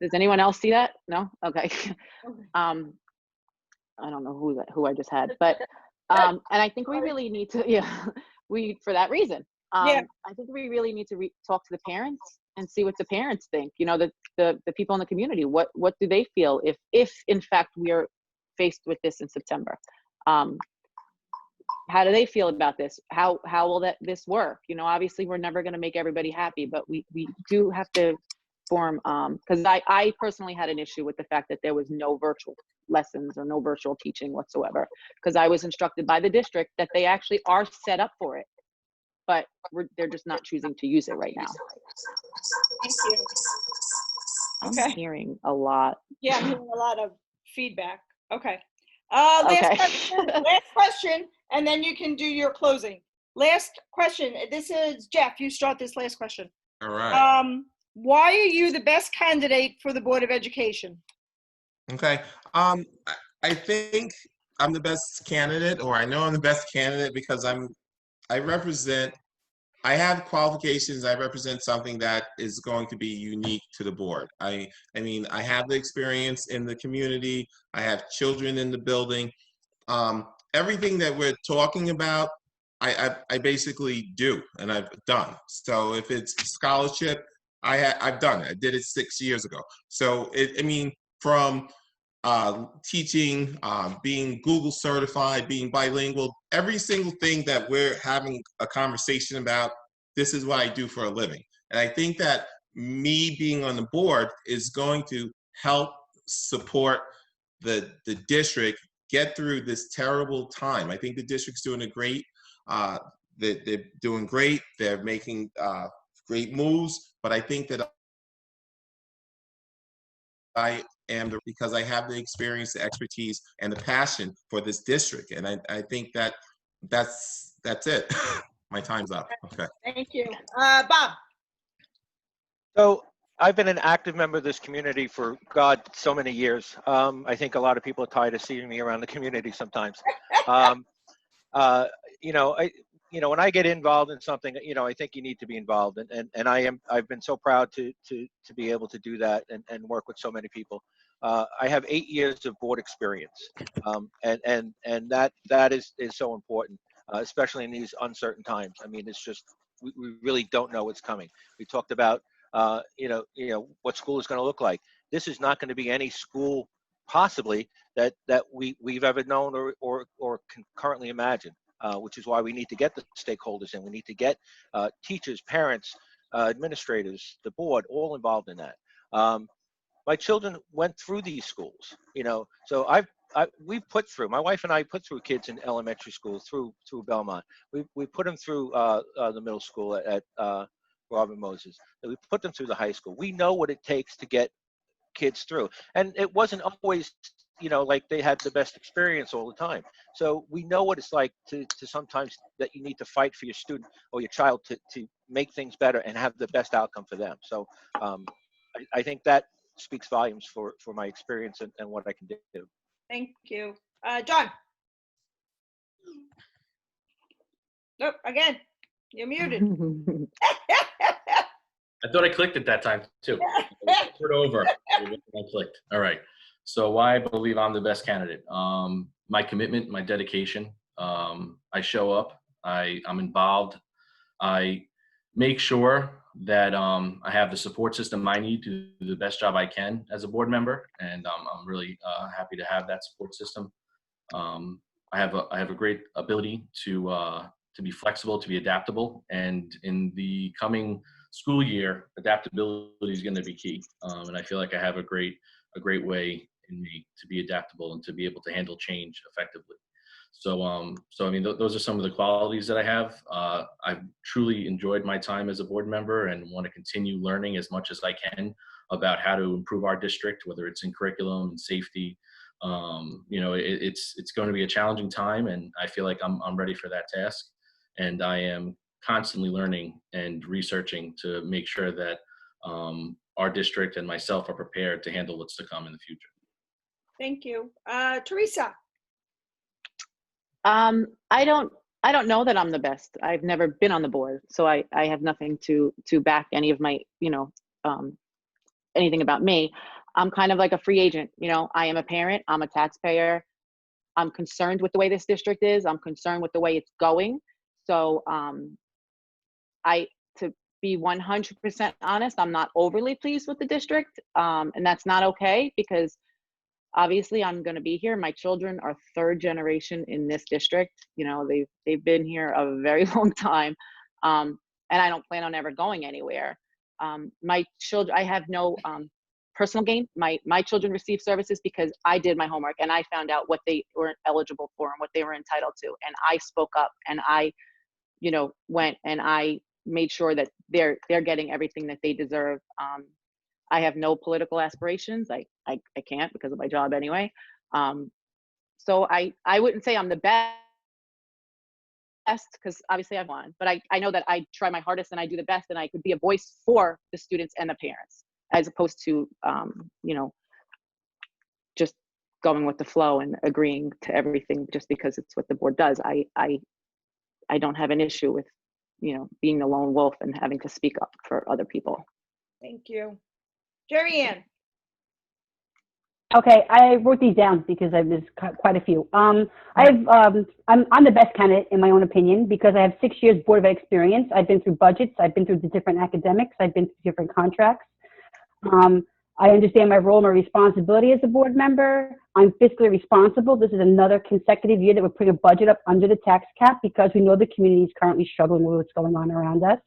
Does anyone else see that? No? Okay. I don't know who I just had, but and I think we really need to, yeah, for that reason. Yeah. I think we really need to talk to the parents and see what the parents think. You know, the people in the community, what do they feel if in fact we are faced with this in September? How do they feel about this? How will this work? You know, obviously we're never going to make everybody happy, but we do have to form, because I personally had an issue with the fact that there was no virtual lessons or no virtual teaching whatsoever, because I was instructed by the district that they actually are set up for it, but they're just not choosing to use it right now. Thank you. I'm Okay. hearing a lot. Yeah, I'm hearing a lot of feedback. Okay. Okay. Last question, and then you can do your closing. Last question. This is Jeff. You start this last question. All right. Why are you the best candidate for the Board of Education? Okay. I think I'm the best candidate, or I know I'm the best candidate because I have qualifications. I represent something that is going to be unique to the board. I mean, I have the experience in the community. I have children in the building. Everything that we're talking about, I basically do, and I've done. So if it's scholarship, I've done it. I did it 6 years ago. So I mean, from teaching, being Google certified, being bilingual, every single thing that we're having a conversation about, this is what I do for a living. And I think that me being on the board is going to help support the district get through this terrible time. I think the district's doing they're doing great. They're making great moves, but I think that I am because I have the experience, the expertise, and the passion for this district. And I think that that's it. My time's up. Okay. Thank you. Bob. So I've been an active member of this community for, God, so many years. I think a lot of people are tired of seeing me around the community sometimes. When I get involved in something, I think you need to be involved, and I've been so proud to be able to do that and work with so many people. I have 8 years of board experience, and that is so important, especially in these uncertain times. I mean, it's just we really don't know what's coming. We talked about what school is going to look like. This is not going to be any school possibly that we've ever known or can currently imagine. Which is why we need to get the stakeholders in. We need to get teachers, parents, administrators, the board, all involved in that. My children went through these schools, so my wife and I put through kids in elementary school through Belmont. We put them through the middle school at Robert Moses. We put them through the high school. We know what it takes to get kids through, and it wasn't always like they had the best experience all the time. So we know what it's like to sometimes that you need to fight for your student or your child to make things better and have the best outcome for them. So I think that speaks volumes for my experience and what I can do. Thank you. John. Nope, again, you're muted. I thought I clicked at that time too. Put over. I clicked. All right. So why I believe I'm the best candidate? My commitment, my dedication. I show up. I'm involved. I make sure that I have the support system I need to do the best job I can as a board member, and I'm really happy to have that support system. I have a great ability to be flexible, to be adaptable, and in the coming school year, adaptability is going to be key. And I feel like I have a great way in me to be adaptable and to be able to handle change effectively. So, I mean, those are some of the qualities that I have. I've truly enjoyed my time as a board member and want to continue learning as much as I can about how to improve our district, whether it's in curriculum and safety. You know, it's going to be a challenging time, and I feel like I'm ready for that task. And I am constantly learning and researching to make sure that our district and myself are prepared to handle what's to come in the future. Thank you. Teresa? I don't know that I'm the best. I've never been on the board, so I have nothing to back any of my, you know, anything about me. I'm kind of like a free agent. You know, I am a parent, I'm a taxpayer. I'm concerned with the way this district is. I'm concerned with the way it's going. So to be 100% honest, I'm not overly pleased with the district. And that's not okay, because obviously I'm going to be here. My children are third generation in this district. You know, they've been here a very long time. And I don't plan on ever going anywhere. My children, I have no personal gain. My children receive services because I did my homework and I found out what they were eligible for and what they were entitled to. And I spoke up and I, you know, went and I made sure that they're getting everything that they deserve. I have no political aspirations. I can't because of my job anyway. So I wouldn't say I'm the best, because obviously I've won, but I know that I try my hardest and I do the best, and I could be a voice for the students and the parents, as opposed to, you know, just going with the flow and agreeing to everything just because it's what the board does. I don't have an issue with, you know, being the lone wolf and having to speak up for other people. Thank you. Jerry Ann? Okay, I wrote these down because there's quite a few. I'm the best candidate in my own opinion because I have 6 years Board of Ed experience. I've been through budgets. I've been through the different academics. I've been through different contracts. I understand my role, my responsibility as a board member. I'm fiscally responsible. This is another consecutive year that we're putting a budget up under the tax cap because we know the community is currently struggling with what's going on around us.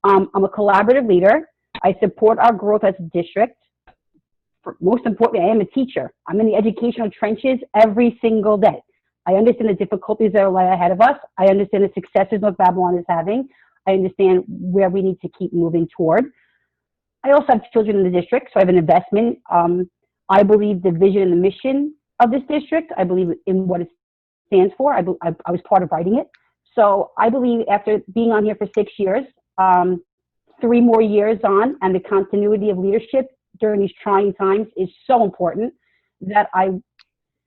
I'm a collaborative leader. I support our growth as a district. Most importantly, I am a teacher. I'm in the educational trenches every single day. I understand the difficulties that lie ahead of us. I understand the successes North Babylon is having. I understand where we need to keep moving toward. I also have children in the district, so I have an investment. I believe the vision and the mission of this district. I believe in what it stands for. I was part of writing it. So I believe after being on here for 6 years, 3 more years on, and the continuity of leadership during these trying times is so important that I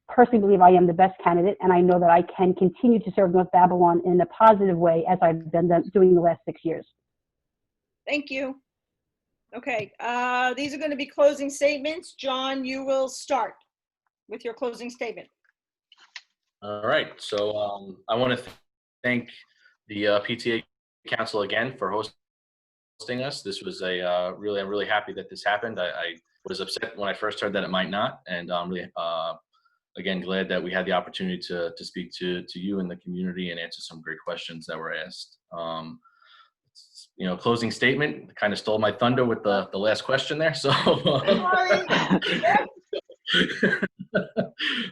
personally believe I am the best candidate, and I know that I can continue to serve North Babylon in a positive way as I've been doing the last 6 years. Thank you. Okay, these are going to be closing statements. John, you will start with your closing statement. All right, so I want to thank the PTA Council again for hosting us. This was I'm really happy that this happened. I was upset when I first heard that it might not, and I'm really again glad that we had the opportunity to speak to you and the community and answer some great questions that were asked. You know, closing statement kind of stole my thunder with the last question there, so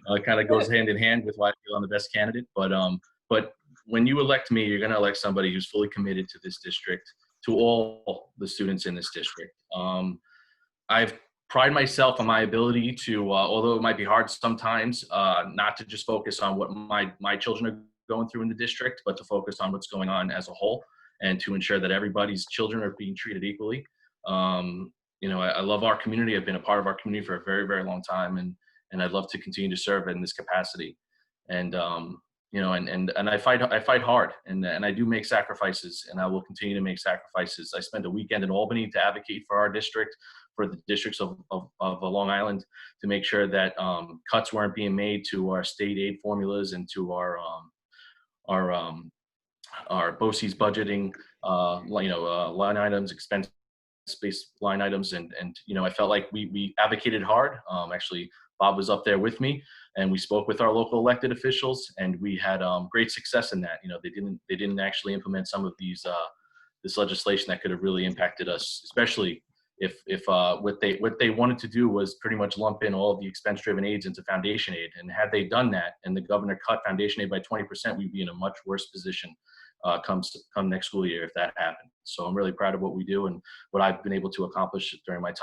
it kind of goes hand in hand with why I feel I'm the best candidate. But when you elect me, you're going to elect somebody who's fully committed to this district, to all the students in this district. I've pride myself on my ability to, although it might be hard sometimes, not to just focus on what my children are going through in the district, but to focus on what's going on as a whole, and to ensure that everybody's children are being treated equally. You know, I love our community. I've been a part of our community for a very, very long time, and I'd love to continue to serve in this capacity. And you know, and I fight hard, and I do make sacrifices, and I will continue to make sacrifices. I spent a weekend in Albany to advocate for our district, for the districts of Long Island, to make sure that cuts weren't being made to our state aid formulas and to our our BOCE's budgeting, line items, expense-based line items, and I felt like we advocated hard. Actually, Bob was up there with me, and we spoke with our local elected officials, and we had great success in that. They didn't actually implement some of these this legislation that could have really impacted us, especially if what they wanted to do was pretty much lump in all of the expense-driven aids into foundation aid. And had they done that, and the governor cut foundation aid by 20%, we'd be in a much worse position come next school year if that happened. So I'm really proud of what we do and what I've been able to accomplish during my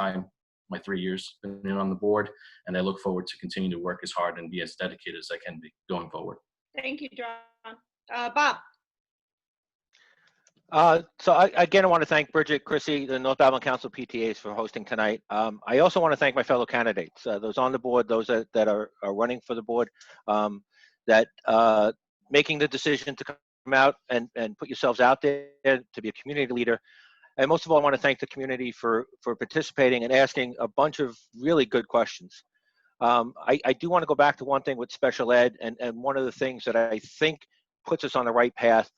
3 years being on the board, and I look forward to continuing to work as hard and be as dedicated as I can be going forward. Thank you, John. Bob. So I want to thank Bridget, Chrissy, the North Babylon Council PTAs for hosting tonight. I also want to thank my fellow candidates, those on the board, those that are running for the board, that making the decision to come out and put yourselves out there to be a community leader. And most of all, I want to thank the community for participating and asking a bunch of really good questions. I do want to go back to one thing with special ed, and one of the things that I think puts us on the right path,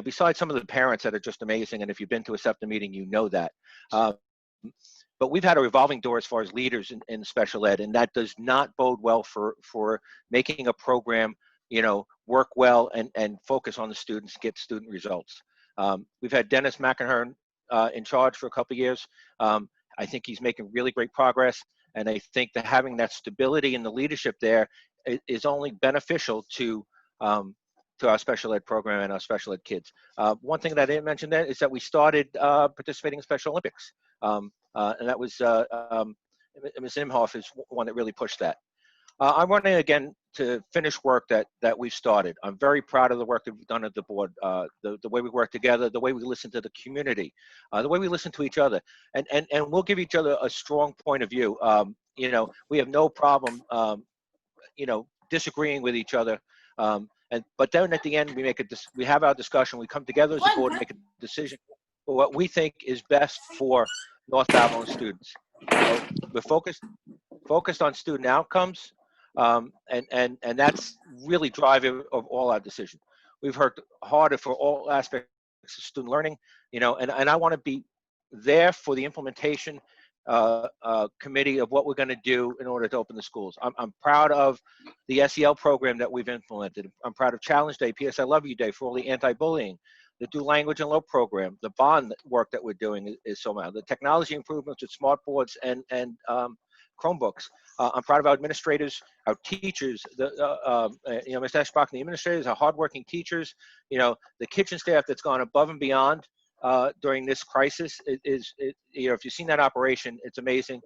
besides some of the parents that are just amazing, and if you've been to a SEPTA meeting, you know that. But we've had a revolving door as far as leaders in special ed, and that does not bode well for making a program, work well and focus on the students, get student results. We've had Dennis McInerney in charge for a couple of years. I think he's making really great progress, and I think that having that stability in the leadership there is only beneficial to our special ed program and our special ed kids. One thing that I didn't mention there is that we started participating in Special Olympics, and that was Ms. Imhoff is one that really pushed that. I'm running again to finish work that we've started. I'm very proud of the work that we've done at the board, the way we work together, the way we listen to the community, the way we listen to each other, and we'll give each other a strong point of view. We have no problem, disagreeing with each other. But then at the end, we have our discussion. We come together as a board and make a decision for what we think is best for North Babylon students. We're focused on student outcomes, and that's really driving of all our decisions. We've worked harder for all aspects of student learning, and I want to be there for the implementation committee of what we're going to do in order to open the schools. I'm proud of the SEL program that we've implemented. I'm proud of Challenge Day, PS I Love You Day for all the anti-bullying, the Do Language and Low program, the bond work that we're doing is so much, the technology improvements with smart boards and Chromebooks. I'm proud of our administrators, our teachers, Mr. Eschbach and the administrators, our hardworking teachers, the kitchen staff that's gone above and beyond during this crisis. If you've seen that operation, it's amazing.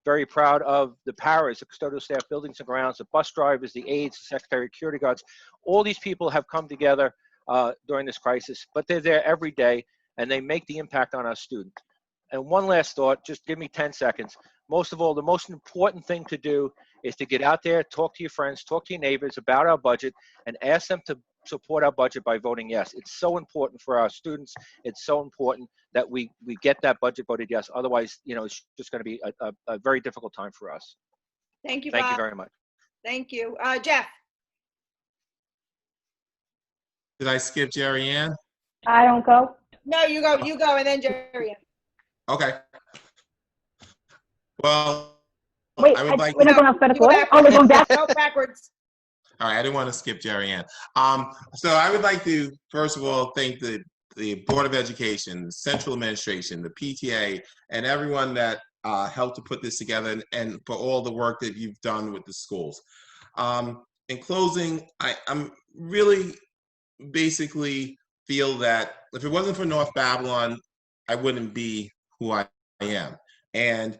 Very proud of the paras, the custodial staff, buildings and grounds, the bus drivers, the aides, the secretary, security guards. All these people have come together during this crisis, but they're there every day and they make the impact on our students. And one last thought, just give me 10 seconds. Most of all, the most important thing to do is to get out there, talk to your friends, talk to your neighbors about our budget, and ask them to support our budget by voting yes. It's so important for our students. It's so important that we get that budget voted yes. Otherwise, it's just going to be a very difficult time for us. Thank you, Bob. Thank you very much. Thank you. Jeff. Did I skip Jerry Ann? I don't go. No, you go, and then Jerry Ann. Okay. Well, Wait, I would like we're not going alphabetical order? Oh, we're going back. Go backwards. All right, I didn't want to skip Jerry Ann. So I would like to, first of all, thank the Board of Education, the Central Administration, the PTA, and everyone that helped to put this together, and for all the work that you've done with the schools. In closing, I'm really basically feel that if it wasn't for North Babylon, I wouldn't be who I am. And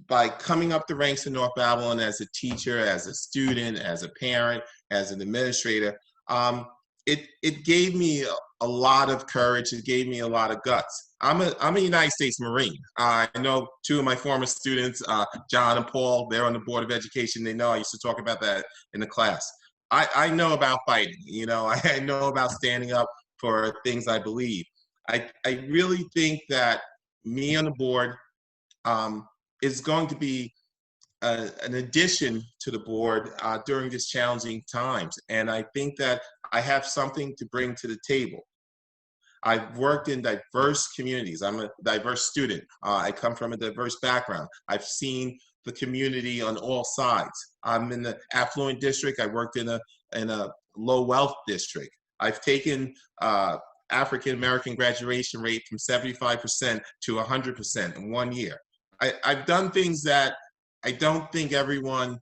by coming up the ranks in North Babylon as a teacher, as a student, as a parent, as an administrator, it gave me a lot of courage. It gave me a lot of guts. I'm a United States Marine. I know two of my former students, John and Paul, they're on the Board of Education. They know I used to talk about that in the class. I know about fighting, I know about standing up for things I believe. I really think that me on the board is going to be an addition to the board during these challenging times. And I think that I have something to bring to the table. I've worked in diverse communities. I'm a diverse student. I come from a diverse background. I've seen the community on all sides. I'm in the affluent district. I worked in a low wealth district. I've taken African American graduation rate from 75% to 100% in 1 year. I've done things that I don't think everyone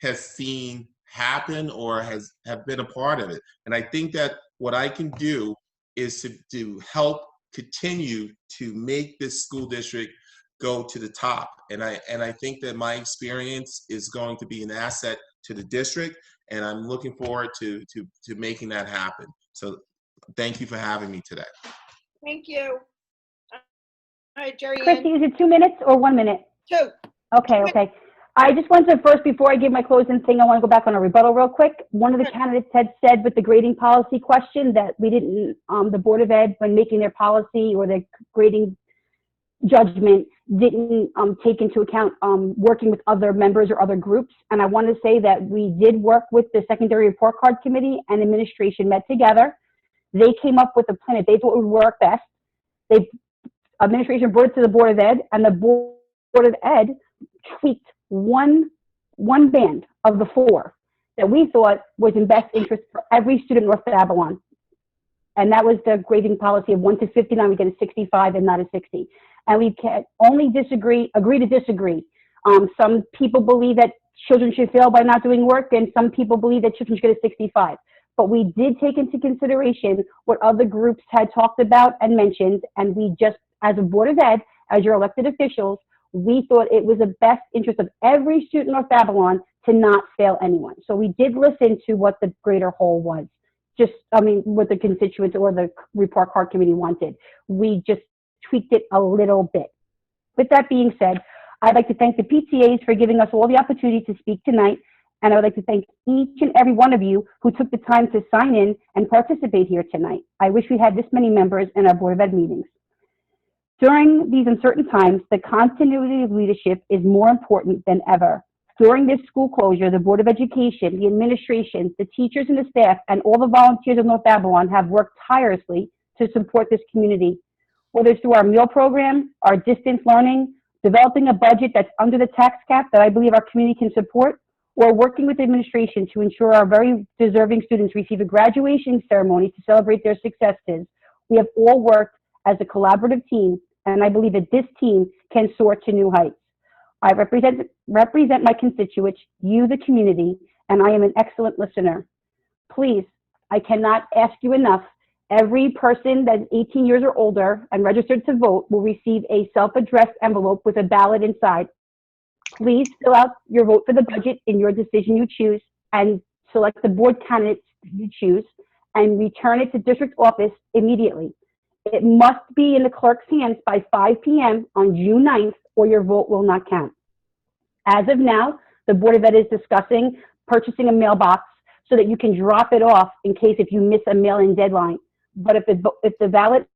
has seen happen or have been a part of it. And I think that what I can do is to help continue to make this school district go to the top. And I think that my experience is going to be an asset to the district, and I'm looking forward to making that happen. So thank you for having me today. Thank you. All right, Jerry Christy, Ann. is it 2 minutes or 1 minute? 2. Okay. I just wanted to first, before I give my closing thing, I want to go back on a rebuttal real quick. One of the candidates had said with the grading policy question that we didn't, the Board of Ed, when making their policy or their grading judgment, didn't take into account working with other members or other groups. And I want to say that we did work with the Secondary Report Card Committee, and administration met together. They came up with a plan. They thought would work best. Administration brought it to the Board of Ed, and the Board of Ed tweaked one band of the 4 that we thought was in best interest for every student in North Babylon. And that was the grading policy of 1 to 59, we get a 65 and not a 60. And we can only agree to disagree. Some people believe that children should fail by not doing work, and some people believe that children should get a 65. But we did take into consideration what other groups had talked about and mentioned, and we just, as a Board of Ed, as your elected officials, we thought it was the best interest of every student in North Babylon to not fail anyone. So we did listen to what the greater whole was. What the constituents or the report card committee wanted. We just tweaked it a little bit. With that being said, I'd like to thank the PTAs for giving us all the opportunity to speak tonight. And I would like to thank each and every one of you who took the time to sign in and participate here tonight. I wish we had this many members in our Board of Ed meetings. During these uncertain times, the continuity of leadership is more important than ever. During this school closure, the Board of Education, the administration, the teachers and the staff, and all the volunteers of North Babylon have worked tirelessly to support this community. Whether it's through our meal program, our distance learning, developing a budget that's under the tax cap that I believe our community can support, or working with the administration to ensure our very deserving students receive a graduation ceremony to celebrate their successes, we have all worked as a collaborative team, and I believe that this team can soar to new heights. I represent my constituents, you, the community, and I am an excellent listener. Please, I cannot ask you enough. Every person that's 18 years or older and registered to vote will receive a self-addressed envelope with a ballot inside. Please fill out your vote for the budget in your decision you choose and select the board candidates you choose and return it to district office immediately. It must be in the clerk's hands by 5 p.m. on June 9th or your vote will not count. As of now, the Board of Ed is discussing purchasing a mailbox so that you can drop it off in case if you miss a mail-in deadline. But if the ballot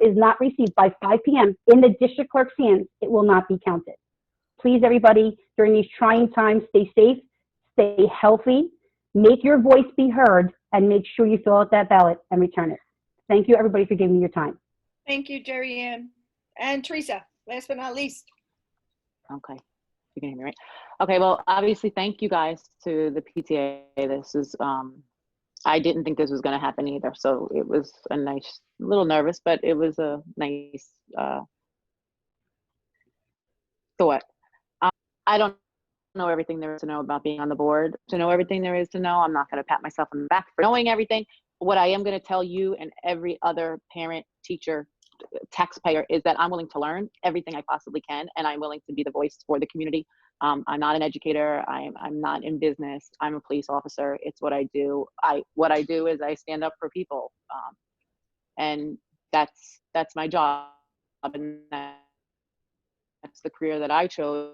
is not received by 5 p.m. in the district clerk's hands, it will not be counted. Please, everybody, during these trying times, stay safe, stay healthy, make your voice be heard, and make sure you fill out that ballot and return it. Thank you, everybody, for giving me your time. Thank you, Jerry Ann. And Teresa, last but not least. Okay, you can hear me, right? Okay, well, obviously, thank you guys to the PTA. This is, I didn't think this was going to happen either, so it was a nice, a little nervous, but it was a nice thought. I don't know everything there is to know about being on the board. To know everything there is to know, I'm not going to pat myself on the back for knowing everything. What I am going to tell you and every other parent, teacher, taxpayer is that I'm willing to learn everything I possibly can, and I'm willing to be the voice for the community. I'm not an educator. I'm not in business. I'm a police officer. It's what I do. What I do is I stand up for people, and that's my job, and that's the career that I chose.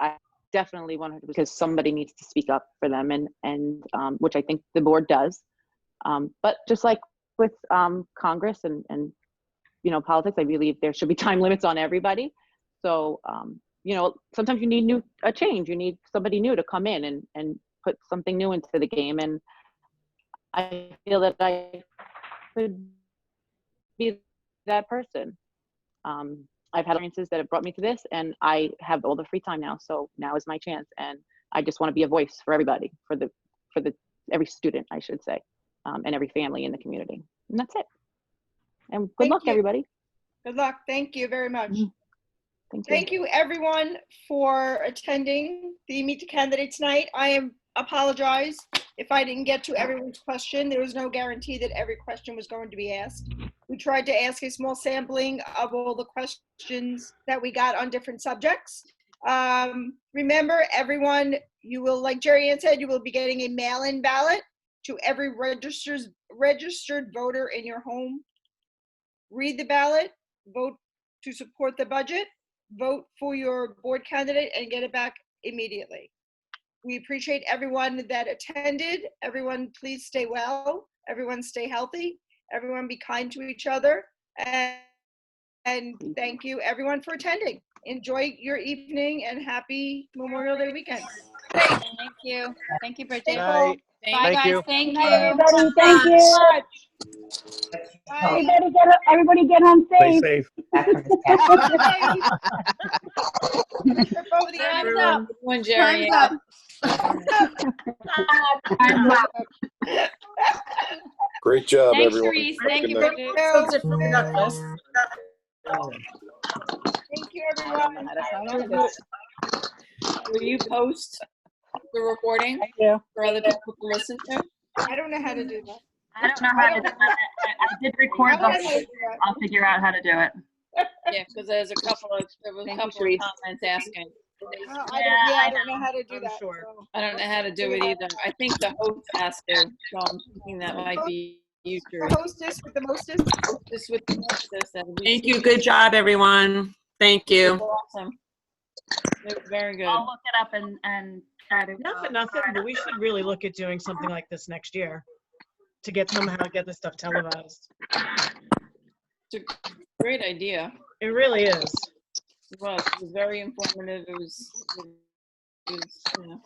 I definitely 100% because somebody needs to speak up for them, and which I think the board does. But just like with Congress and politics, I believe there should be time limits on everybody. So sometimes you need a change. You need somebody new to come in and put something new into the game. And I feel that I could be that person. I've had experiences that have brought me to this, and I have all the free time now. So now is my chance, and I just want to be a voice for everybody, for every student, I should say, and every family in the community. And that's it. And good Thank luck, you. everybody. Good luck. Thank you very much. Mhm. Thank you. Thank you, everyone, for attending the Meet the Candidate tonight. I apologize if I didn't get to everyone's question. There was no guarantee that every question was going to be asked. We tried to ask a small sampling of all the questions that we got on different subjects. Remember, everyone, you will, like Jerry Ann said, you will be getting a mail-in ballot to every registered voter in your home. Read the ballot, vote to support the budget, vote for your board candidate, and get it back immediately. We appreciate everyone that attended. Everyone, please stay well. Everyone, stay healthy. Everyone, be kind to each other. And thank you, everyone, for attending. Enjoy your evening and happy Memorial Day weekend. Thank you. Thank you, Bridget. Stay Good cool. night. Bye, Thank guys. you. Thank Good night, you. everybody. Thank you. Bye. Everybody get home Stay safe. safe. Trip over the Time's end. up. One, Jerry. Time's up. Time's up. Great job, Thanks, everyone. Sharice. Have a Thank good you, night. Bridget. Thank you, everyone. Will you post the recording for other people to listen to? I don't know how to do that. I don't know how to do that. I did record I the don't know how to whole, do that. I'll figure out how to do it. Yeah, because there was a couple of Thank you, comments asking. I don't know how to do that. sure. So. I don't know how to do it either. I think the host has to, so I'm thinking that might be you, The Teresa. hostess with the mostest. Just with the hostess. Thank you. Good job, everyone. Thank you. Awesome. It was very good. I'll look it up and try to. Not for nothing, but we should really look at doing something like this next year to somehow get this stuff televised. It's a great idea. It really is. It was very informative. It was you know.